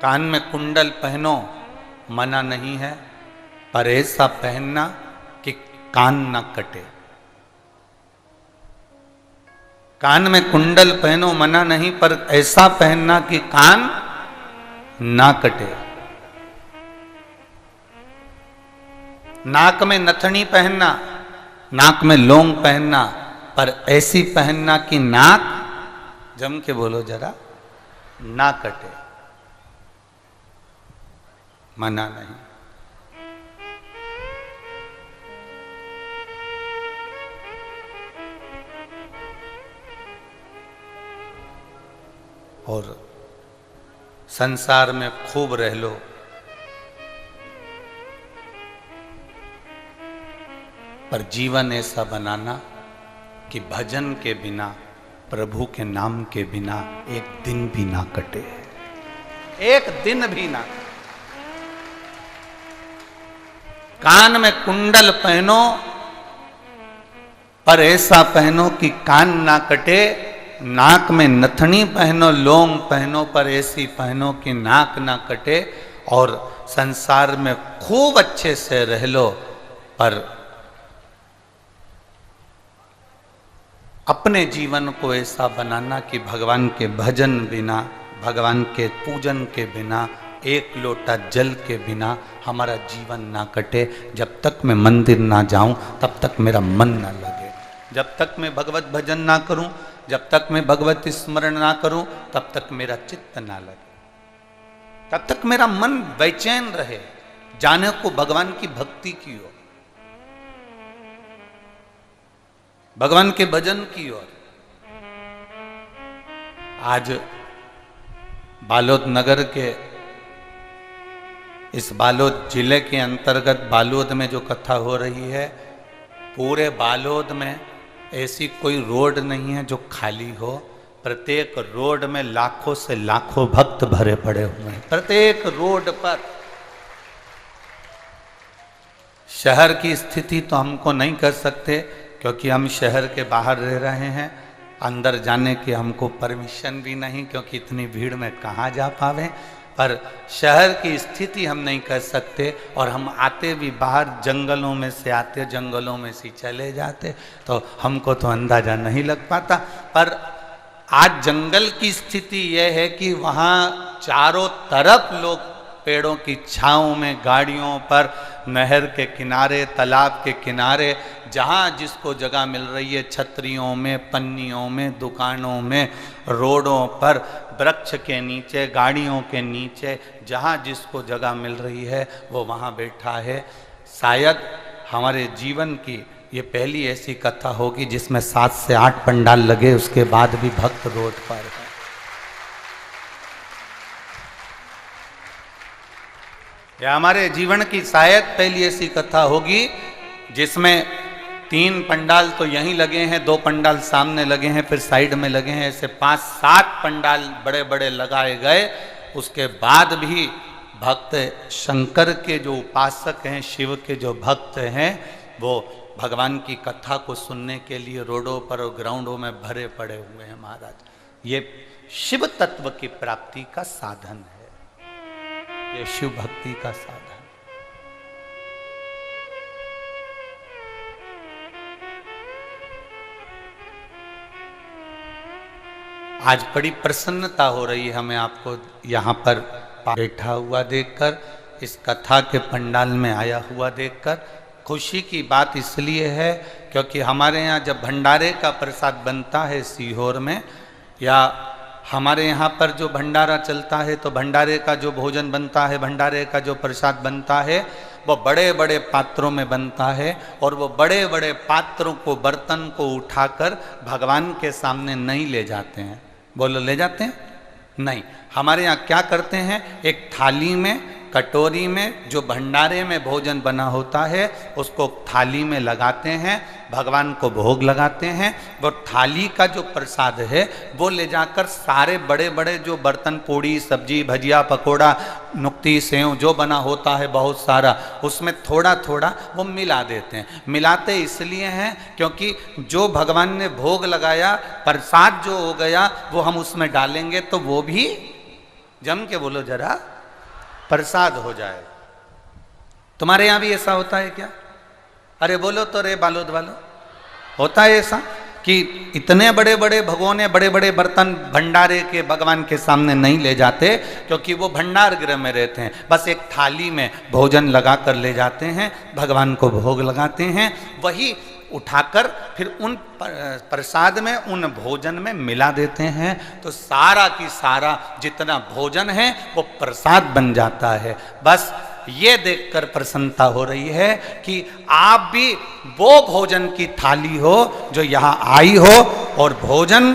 [SPEAKER 1] कान में कुंडल पहनो मना नहीं है, पर ऐसा पहनना कि कान ना कटे। कान में कुंडल पहनो मना नहीं, पर ऐसा पहनना कि कान ना कटे। नाक में नथनी पहनना, नाक में लौंग पहनना, पर ऐसी पहनना कि नाक, जम के बोलो जरा, ना कटे। मना नहीं। और संसार में खूब रह लो, पर जीवन ऐसा बनाना कि भजन के बिना, प्रभु के नाम के बिना एक दिन भी ना कटे, एक दिन भी ना। कान में कुंडल पहनो, पर ऐसा पहनो कि कान ना कटे। नाक में नथनी पहनो, लौंग पहनो, पर ऐसी पहनो कि नाक ना कटे। और संसार में खूब अच्छे से रह लो, पर अपने जीवन को ऐसा बनाना कि भगवान के भजन बिना, भगवान के पूजन के बिना, एक लोटा जल के बिना हमारा जीवन ना कटे। जब तक मैं मंदिर ना जाऊं तब तक मेरा मन ना लगे, जब तक मैं भगवत भजन ना करूं, जब तक मैं भगवत स्मरण ना करूं, तब तक मेरा चित्त ना लगे, तब तक मेरा मन बेचैन रहे जाने को भगवान की भक्ति की ओर, भगवान के भजन की ओर। आज बालोद नगर के, इस बालोद जिले के अंतर्गत बालोद में जो कथा हो रही है, पूरे बालोद में ऐसी कोई रोड नहीं है जो खाली हो। प्रत्येक रोड में लाखों से लाखों भक्त भरे पड़े हुए हैं, प्रत्येक रोड पर। शहर की स्थिति तो हमको नहीं कर सकते, क्योंकि हम शहर के बाहर रह रहे हैं। अंदर जाने की हमको परमिशन भी नहीं, क्योंकि इतनी भीड़ में कहाँ जा पावे। पर शहर की स्थिति हम नहीं कह सकते, और हम आते भी बाहर जंगलों में से आते, जंगलों में से चले जाते, तो हमको तो अंदाजा नहीं लग पाता। पर आज जंगल की स्थिति यह है कि वहाँ चारों तरफ लोग पेड़ों की छांव में, गाड़ियों पर, नहर के किनारे, तालाब के किनारे, जहाँ जिसको जगह मिल रही है, छतरियों में, पन्नियों में, दुकानों में, रोडों पर, वृक्ष के नीचे, गाड़ियों के नीचे, जहाँ जिसको जगह मिल रही है वो वहाँ बैठा है। शायद हमारे जीवन की ये पहली ऐसी कथा होगी जिसमें 7 से 8 पंडाल लगे, उसके बाद भी भक्त रोड पर है। यह हमारे जीवन की शायद पहली ऐसी कथा होगी जिसमें 3 पंडाल तो यहीं लगे हैं, 2 पंडाल सामने लगे हैं, फिर साइड में लगे हैं, ऐसे 5-7 पंडाल बड़े बड़े लगाए गए। उसके बाद भी भक्त शंकर के जो उपासक हैं, शिव के जो भक्त हैं, वो भगवान की कथा को सुनने के लिए रोडों पर और ग्राउंडों में भरे पड़े हुए हैं महाराज। ये शिव तत्व की प्राप्ति का साधन है, ये शिव भक्ति का साधन। आज बड़ी प्रसन्नता हो रही है हमें आपको यहाँ पर बैठा हुआ देखकर, इस कथा के पंडाल में आया हुआ देखकर। खुशी की बात इसलिए है क्योंकि हमारे यहाँ जब भंडारे का प्रसाद बनता है सीहोर में, या हमारे यहाँ पर जो भंडारा चलता है, तो भंडारे का जो भोजन बनता है, भंडारे का जो प्रसाद बनता है, वो बड़े बड़े पात्रों में बनता है, और वो बड़े बड़े पात्रों को, बर्तन को उठाकर भगवान के सामने नहीं ले जाते हैं। बोलो, ले जाते हैं? नहीं। हमारे यहाँ क्या करते हैं, एक थाली में, कटोरी में जो भंडारे में भोजन बना होता है उसको थाली में लगाते हैं, भगवान को भोग लगाते हैं। वो थाली का जो प्रसाद है वो ले जाकर सारे बड़े बड़े जो बर्तन, पूड़ी, सब्जी, भजिया, पकोड़ा, नुक्ती, सेव जो बना होता है बहुत सारा, उसमें थोड़ा थोड़ा वो मिला देते हैं। मिलाते इसलिए हैं क्योंकि जो भगवान ने भोग लगाया, प्रसाद जो हो गया, वो हम उसमें डालेंगे तो वो भी जम के, बोलो जरा, प्रसाद हो जाए। तुम्हारे यहां भी ऐसा होता है क्या? अरे बोलो तो रे बालोद वालों, होता है ऐसा कि इतने बड़े बड़े भगोने, बड़े बड़े बर्तन भंडारे के भगवान के सामने नहीं ले जाते क्योंकि वो भंडार गृह में रहते हैं। बस एक थाली में भोजन लगा कर ले जाते हैं, भगवान को भोग लगाते हैं, वही उठाकर फिर उन प्रसाद में, उन भोजन में मिला देते हैं, तो सारा की सारा जितना भोजन है वो प्रसाद बन जाता है। बस ये देखकर प्रसन्नता हो रही है कि आप भी वो भोजन की थाली हो जो यहाँ आई हो, और भोजन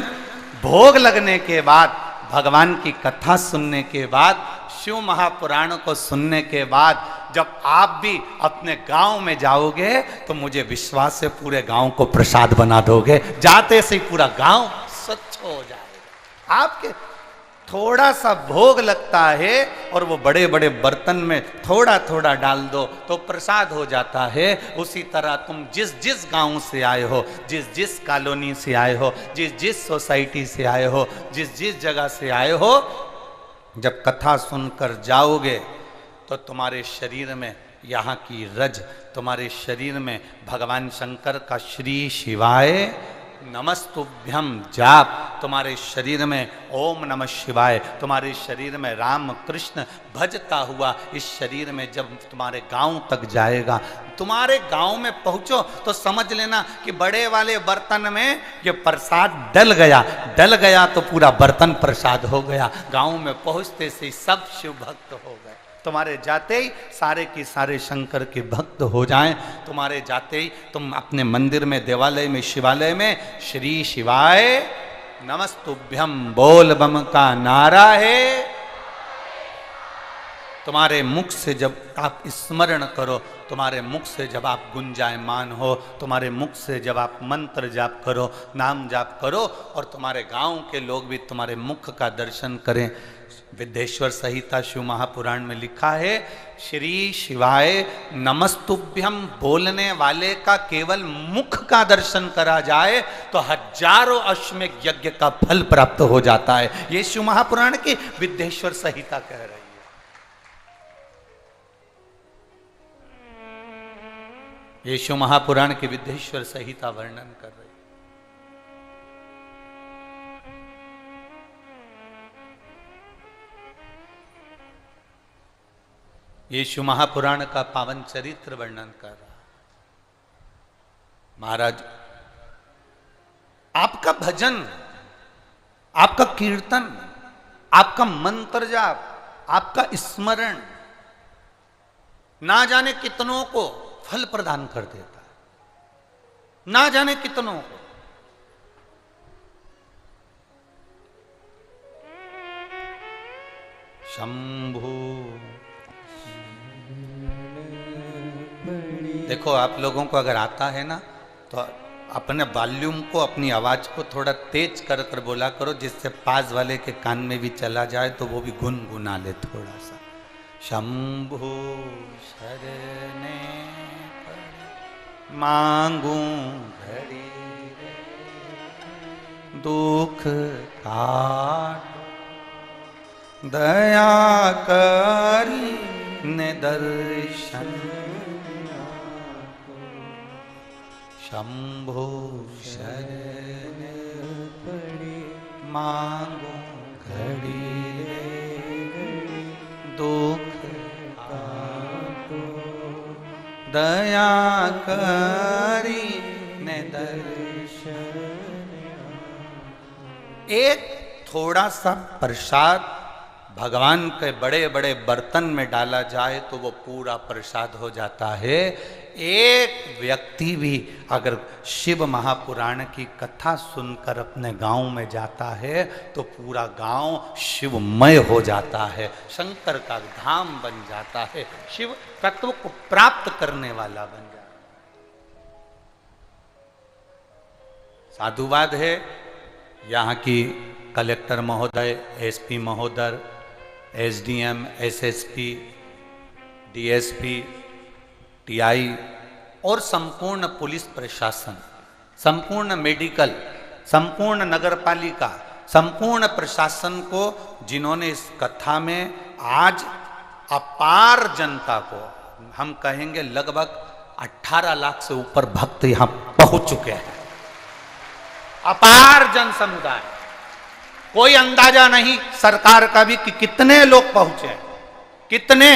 [SPEAKER 1] भोग लगने के बाद, भगवान की कथा सुनने के बाद, शिव महापुराण को सुनने के बाद जब आप भी अपने गांव में जाओगे तो मुझे विश्वास है पूरे गांव को प्रसाद बना दोगे। जाते से ही पूरा गांव स्वच्छ हो जाएगा। आपके थोड़ा सा भोग लगता है और वो बड़े बड़े बर्तन में थोड़ा थोड़ा डाल दो तो प्रसाद हो जाता है। उसी तरह तुम जिस जिस गांव से आए हो, जिस जिस कॉलोनी से आए हो, जिस जिस सोसाइटी से आए हो, जिस जिस जगह से आए हो, जब कथा सुनकर जाओगे तो तुम्हारे शरीर में यहाँ की रज, तुम्हारे शरीर में भगवान शंकर का श्री शिवाय नमस्तुभ्यम जाप, तुम्हारे शरीर में ओम नमः शिवाय, तुम्हारे शरीर में राम कृष्ण भजता हुआ इस शरीर में जब तुम्हारे गांव तक जाएगा, तुम्हारे गांव में पहुंचो तो समझ लेना कि बड़े वाले बर्तन में ये प्रसाद डल गया तो पूरा बर्तन प्रसाद हो गया। गांव में पहुंचते से सब शिव भक्त हो गए। तुम्हारे जाते ही सारे के सारे शंकर के भक्त हो जाएं। तुम्हारे जाते ही तुम अपने मंदिर में, देवालय में, शिवालय में श्री शिवाय नमस्तुभ्यम बोल बम का नारा है। तुम्हारे मुख से जब आप स्मरण करो, तुम्हारे मुख से जब आप गुंजायमान हो, तुम्हारे मुख से जब आप मंत्र जाप करो, नाम जाप करो, और तुम्हारे गांव के लोग भी तुम्हारे मुख का दर्शन करें। विद्येश्वर संहिता शिव महापुराण में लिखा है, श्री शिवाय नमस्तुभ्यम बोलने वाले का केवल मुख का दर्शन करा जाए तो हजारों अश्वमेध यज्ञ का फल प्राप्त हो जाता है। ये शिव महापुराण की विद्येश्वर संहिता कह रही है। ये शिव महापुराण की विद्येश्वर संहिता वर्णन कर रही। ये शिव महापुराण का पावन चरित्र वर्णन कर रहा। महाराज, आपका भजन, आपका कीर्तन, आपका मंत्र जाप, आपका स्मरण ना जाने कितनों को फल प्रदान कर देता है, ना जाने कितनों को। शंभु, देखो आप लोगों को अगर आता है ना तो अपने वॉल्यूम को, अपनी आवाज को थोड़ा तेज कर कर बोला करो, जिससे पास वाले के कान में भी चला जाए तो वो भी गुनगुना ले थोड़ा सा। शंभु शरणे मांगू घड़ी दुख काट, दया करी निदर्शन। शंभु शरण पड़े मांगो घड़ी दुख काटो, दया करी ने दर्शन। एक थोड़ा सा प्रसाद भगवान के बड़े बड़े बर्तन में डाला जाए तो वो पूरा प्रसाद हो जाता है। एक व्यक्ति भी अगर शिव महापुराण की कथा सुनकर अपने गांव में जाता है तो पूरा गांव शिवमय हो जाता है, शंकर का धाम बन जाता है, शिव तत्व को प्राप्त करने वाला बन जाता है। साधुवाद है। यहाँ की कलेक्टर महोदय, एसपी महोदय, एसडीएम, एसएसपी, डीएसपी, टीआई और संपूर्ण पुलिस प्रशासन, संपूर्ण मेडिकल, संपूर्ण नगरपालिका, संपूर्ण प्रशासन को, जिन्होंने इस कथा में आज अपार जनता को, हम कहेंगे लगभग 18 लाख से ऊपर भक्त यहां पहुंच चुके हैं। अपार जन समुदाय, कोई अंदाजा नहीं सरकार का भी कि कितने लोग पहुंचे, कितने।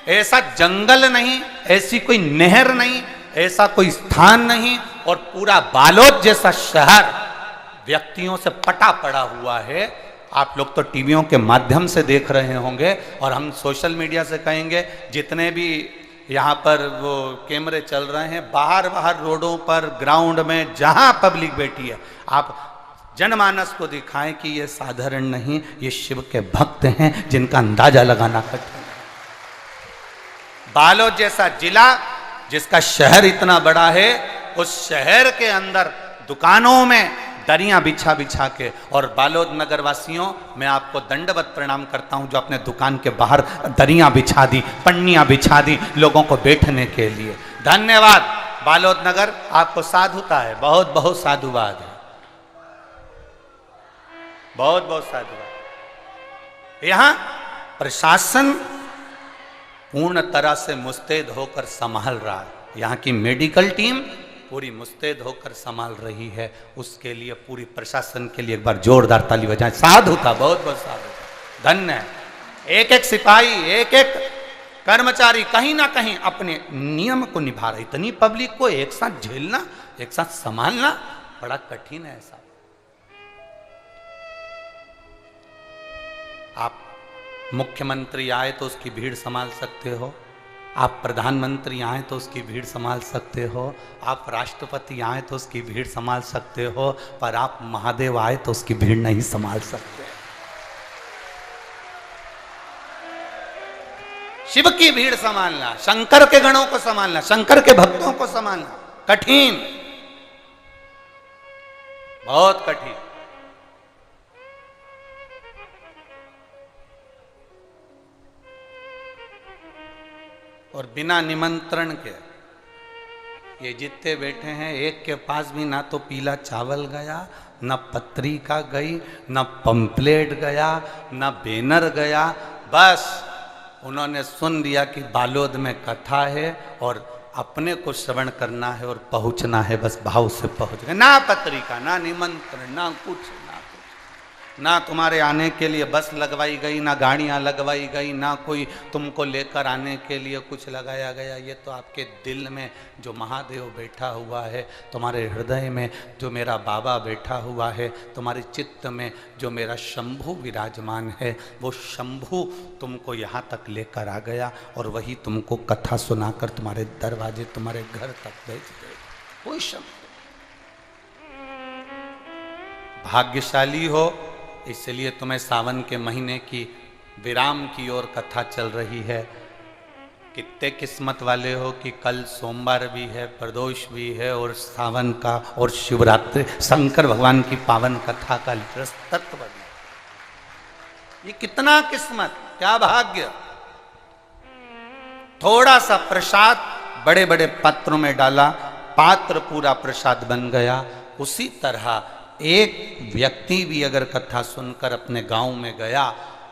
[SPEAKER 1] ऐसा जंगल नहीं, ऐसी कोई नहर नहीं, ऐसा कोई स्थान नहीं, और पूरा बालोद जैसा शहर व्यक्तियों से पटा पड़ा हुआ है। आप लोग तो टीवियों के माध्यम से देख रहे होंगे और हम सोशल मीडिया से कहेंगे, जितने भी यहाँ पर वो कैमरे चल रहे हैं, बाहर बाहर रोडों पर, ग्राउंड में, जहां पब्लिक बैठी है, आप जनमानस को दिखाएं कि ये साधारण नहीं, ये शिव के भक्त हैं जिनका अंदाजा लगाना कठिन है। बालोद जैसा जिला, जिसका शहर इतना बड़ा है, उस शहर के अंदर दुकानों में दरियां बिछा बिछा के, और बालोद नगर वासियों, मैं आपको दंडवत प्रणाम करता हूं जो अपने दुकान के बाहर दरियां बिछा दी, पन्नियां बिछा दी लोगों को बैठने के लिए। धन्यवाद बालोद नगर, आपको साधुता है, बहुत बहुत साधुवाद है, बहुत बहुत साधुवाद। यहां प्रशासन पूर्ण तरह से मुस्तैद होकर संभाल रहा है। यहाँ की मेडिकल टीम पूरी मुस्तैद होकर संभाल रही है। उसके लिए पूरी प्रशासन के लिए एक बार जोरदार ताली बजाएं। साधु था, बहुत बहुत साधु था, धन्य है। एक एक सिपाही, एक एक कर्मचारी कहीं ना कहीं अपने नियम को निभा रहा। इतनी पब्लिक को एक साथ झेलना, एक साथ संभालना बड़ा कठिन है। ऐसा आप मुख्यमंत्री आए तो उसकी भीड़ संभाल सकते हो, आप प्रधानमंत्री आए तो उसकी भीड़ संभाल सकते हो, आप राष्ट्रपति आए तो उसकी भीड़ संभाल सकते हो, पर आप महादेव आए तो उसकी भीड़ नहीं संभाल सकते। शिव की भीड़ संभालना, शंकर के गणों को संभालना, शंकर के भक्तों को संभालना कठिन, बहुत कठिन। और बिना निमंत्रण के ये जितने बैठे हैं, एक के पास भी ना तो पीला चावल गया, न पत्रिका गई, न पंपलेट गया, न बैनर गया। बस उन्होंने सुन लिया कि बालोद में कथा है और अपने को श्रवण करना है और पहुंचना है, बस भाव से पहुंच गए। ना पत्रिका, ना निमंत्रण, ना कुछ, ना तुम्हारे आने के लिए बस लगवाई गई, ना गाड़ियां लगवाई गई, ना कोई तुमको लेकर आने के लिए कुछ लगाया गया। ये तो आपके दिल में जो महादेव बैठा हुआ है, तुम्हारे हृदय में जो मेरा बाबा बैठा हुआ है, तुम्हारे चित्त में जो मेरा शंभु विराजमान है, वो शंभु तुमको यहाँ तक लेकर आ गया और वही तुमको कथा सुनाकर तुम्हारे दरवाजे, तुम्हारे घर तक भेज गए। कोई शंभु भाग्यशाली हो, इसलिए तुम्हें सावन के महीने की विराम की ओर कथा चल रही है। कितने किस्मत वाले हो कि कल सोमवार भी है, प्रदोष भी है और सावन का और शिवरात्रि, शंकर भगवान की पावन कथा का तत्व भी। ये कितना किस्मत, क्या भाग्य। थोड़ा सा प्रसाद बड़े बड़े पात्रों में डाला, पात्र पूरा प्रसाद बन गया। उसी तरह एक व्यक्ति भी अगर कथा सुनकर अपने गांव में गया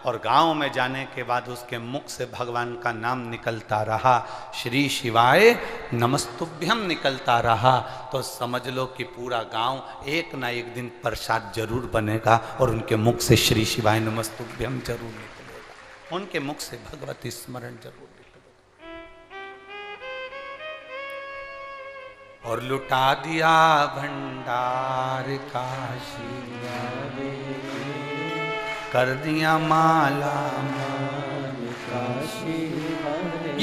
[SPEAKER 1] और गांव में जाने के बाद उसके मुख से भगवान का नाम निकलता रहा, श्री शिवाय नमस्तुभ्यम निकलता रहा, तो समझ लो कि पूरा गांव एक ना एक दिन प्रसाद जरूर बनेगा और उनके मुख से श्री शिवाय नमस्तुभ्यम जरूर निकलेगा, उनके मुख से भगवती स्मरण जरूर निकलेगा। और लुटा दिया भंडार काशी कर दिया माला माल काशी।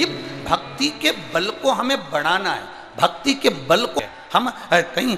[SPEAKER 1] ये भक्ति के बल को हमें बढ़ाना है, भक्ति के बल को हम कहीं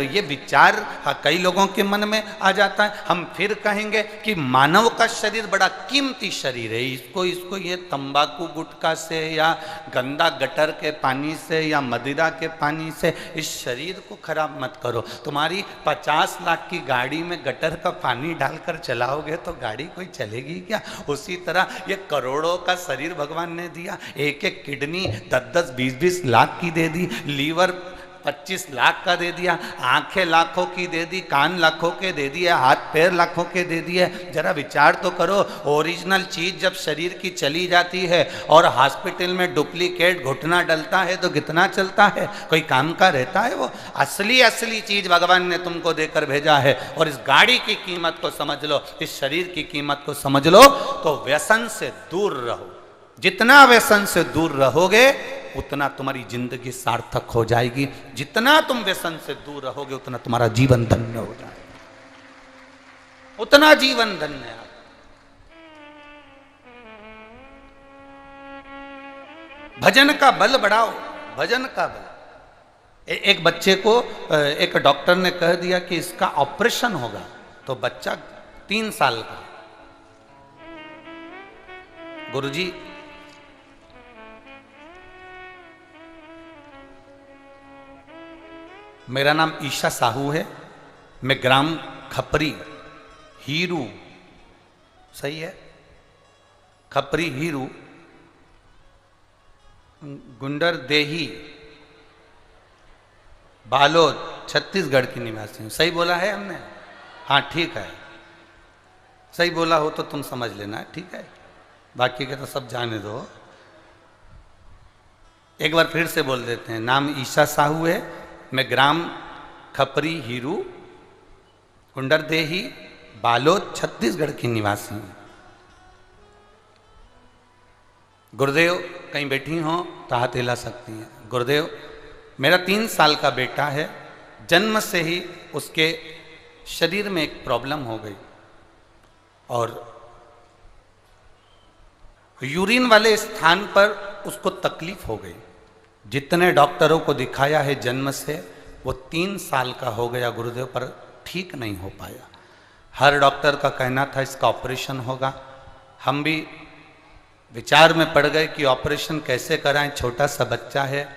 [SPEAKER 1] ये विचार कई लोगों के मन में आ जाता है, हम फिर कहेंगे कि मानव का शरीर बड़ा कीमती शरीर है, इसको ये तंबाकू गुटखा से या गंदा गटर के पानी से या मदिरा के पानी से इस शरीर को खराब मत करो। तुम्हारी 50 लाख की गाड़ी में गटर का पानी डालकर चलाओगे तो गाड़ी कोई चलेगी क्या? उसी तरह ये करोड़ों का शरीर भगवान ने दिया, एक एक किडनी 10-10, 20-20 लाख की दे दी, लीवर 25 लाख का दे दिया, आंखें लाखों की दे दी, कान लाखों के दे दिए, हाथ पैर लाखों के दे दिए। जरा विचार तो करो, ओरिजिनल चीज जब शरीर की चली जाती है और हॉस्पिटल में डुप्लीकेट घुटना डलता है तो कितना चलता है, कोई काम का रहता है वो? असली चीज भगवान ने तुमको देकर भेजा है। और इस गाड़ी की कीमत को समझ लो, इस शरीर की कीमत को समझ लो, तो व्यसन से दूर रहो। जितना व्यसन से दूर रहोगे उतना तुम्हारी जिंदगी सार्थक हो जाएगी, जितना तुम व्यसन से दूर रहोगे उतना तुम्हारा जीवन धन्य हो जाएगा, उतना जीवन धन्य है। भजन का बल बढ़ाओ, भजन का बल। एक बच्चे को एक डॉक्टर ने कह दिया कि इसका ऑपरेशन होगा, तो बच्चा 3 साल का, गुरुजी मेरा नाम ईशा साहू है, मैं ग्राम खपरी हीरू, सही है, खपरी हीरू गुंडर देही बालोद छत्तीसगढ़ की निवासी हूँ। सही बोला है हमने? हाँ ठीक है, सही बोला हो तो तुम समझ लेना, ठीक है, बाकी के तो सब जाने दो। एक बार फिर से बोल देते हैं, नाम ईशा साहू है, मैं ग्राम खपरी हीरू कुंडरदेही बालोद छत्तीसगढ़ की निवासी हूँ। गुरुदेव कहीं बैठी हो तो हाथ हिला सकती हैं। गुरुदेव मेरा 3 साल का बेटा है, जन्म से ही उसके शरीर में एक प्रॉब्लम हो गई और यूरिन वाले स्थान पर उसको तकलीफ हो गई। जितने डॉक्टरों को दिखाया है जन्म से, वो 3 साल का हो गया गुरुदेव, पर ठीक नहीं हो पाया। हर डॉक्टर का कहना था इसका ऑपरेशन होगा। हम भी विचार में पड़ गए कि ऑपरेशन कैसे कराएं, छोटा सा बच्चा है।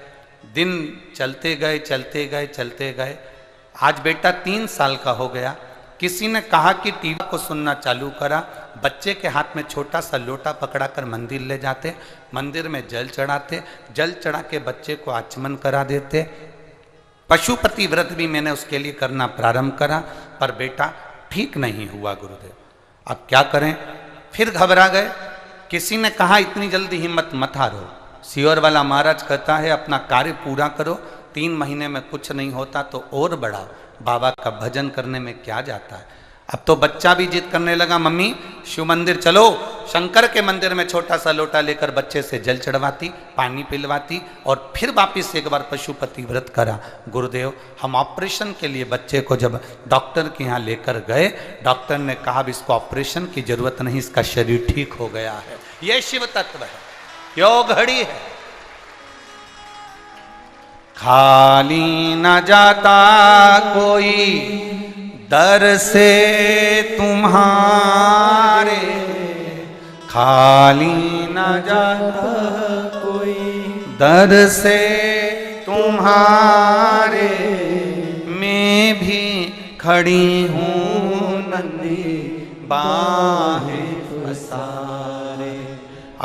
[SPEAKER 1] दिन चलते गए, आज बेटा 3 साल का हो गया। किसी ने कहा कि टीवी को सुनना चालू करा, बच्चे के हाथ में छोटा सा लोटा पकड़ाकर मंदिर ले जाते, मंदिर में जल चढ़ाते, जल चढ़ा के बच्चे को आचमन करा देते। पशुपति व्रत भी मैंने उसके लिए करना प्रारंभ करा, पर बेटा ठीक नहीं हुआ गुरुदेव। अब क्या करें? फिर घबरा गए। किसी ने कहा इतनी जल्दी हिम्मत मत हारो, सियोर वाला महाराज कहता है अपना कार्य पूरा करो, 3 महीने में कुछ नहीं होता तो और बढ़ाओ, बाबा का भजन करने में क्या जाता है। अब तो बच्चा भी जिद करने लगा, मम्मी शिव मंदिर चलो। शंकर के मंदिर में छोटा सा लोटा लेकर बच्चे से जल चढ़वाती, पानी पिलवाती और फिर वापिस एक बार पशुपति व्रत करा। गुरुदेव हम ऑपरेशन के लिए बच्चे को जब डॉक्टर के यहाँ लेकर गए, डॉक्टर ने कहा अब इसको ऑपरेशन की जरूरत नहीं, इसका शरीर ठीक हो गया है। यह शिव तत्व है, योग घड़ी है। खाली न जाता कोई दर से तुम्हारे, खाली न जाता कोई दर से तुम्हारे, मैं भी खड़ी हूँ नन्ही बाहें पसारे,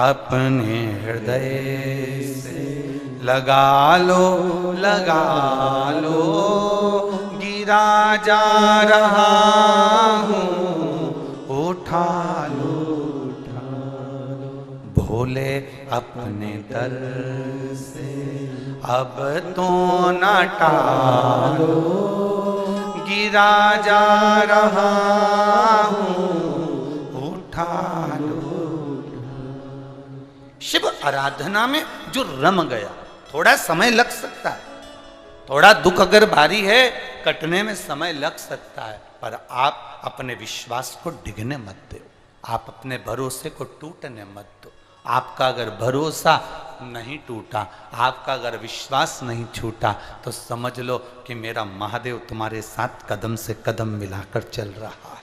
[SPEAKER 1] अपने हृदय से लगा लो गिरा जा रहा हूँ, उठा लो भोले अपने दर से, अब तो न टालो, गिरा जा रहा हूँ, उठा लो। शिव आराधना में जो रम गया, थोड़ा समय लग सकता है, थोड़ा दुख अगर भारी है कटने में समय लग सकता है, पर आप अपने विश्वास को डिगने मत दो, आप अपने भरोसे को टूटने मत दो। आपका अगर भरोसा नहीं टूटा, आपका अगर विश्वास नहीं छूटा, तो समझ लो कि मेरा महादेव तुम्हारे साथ कदम से कदम मिलाकर चल रहा है।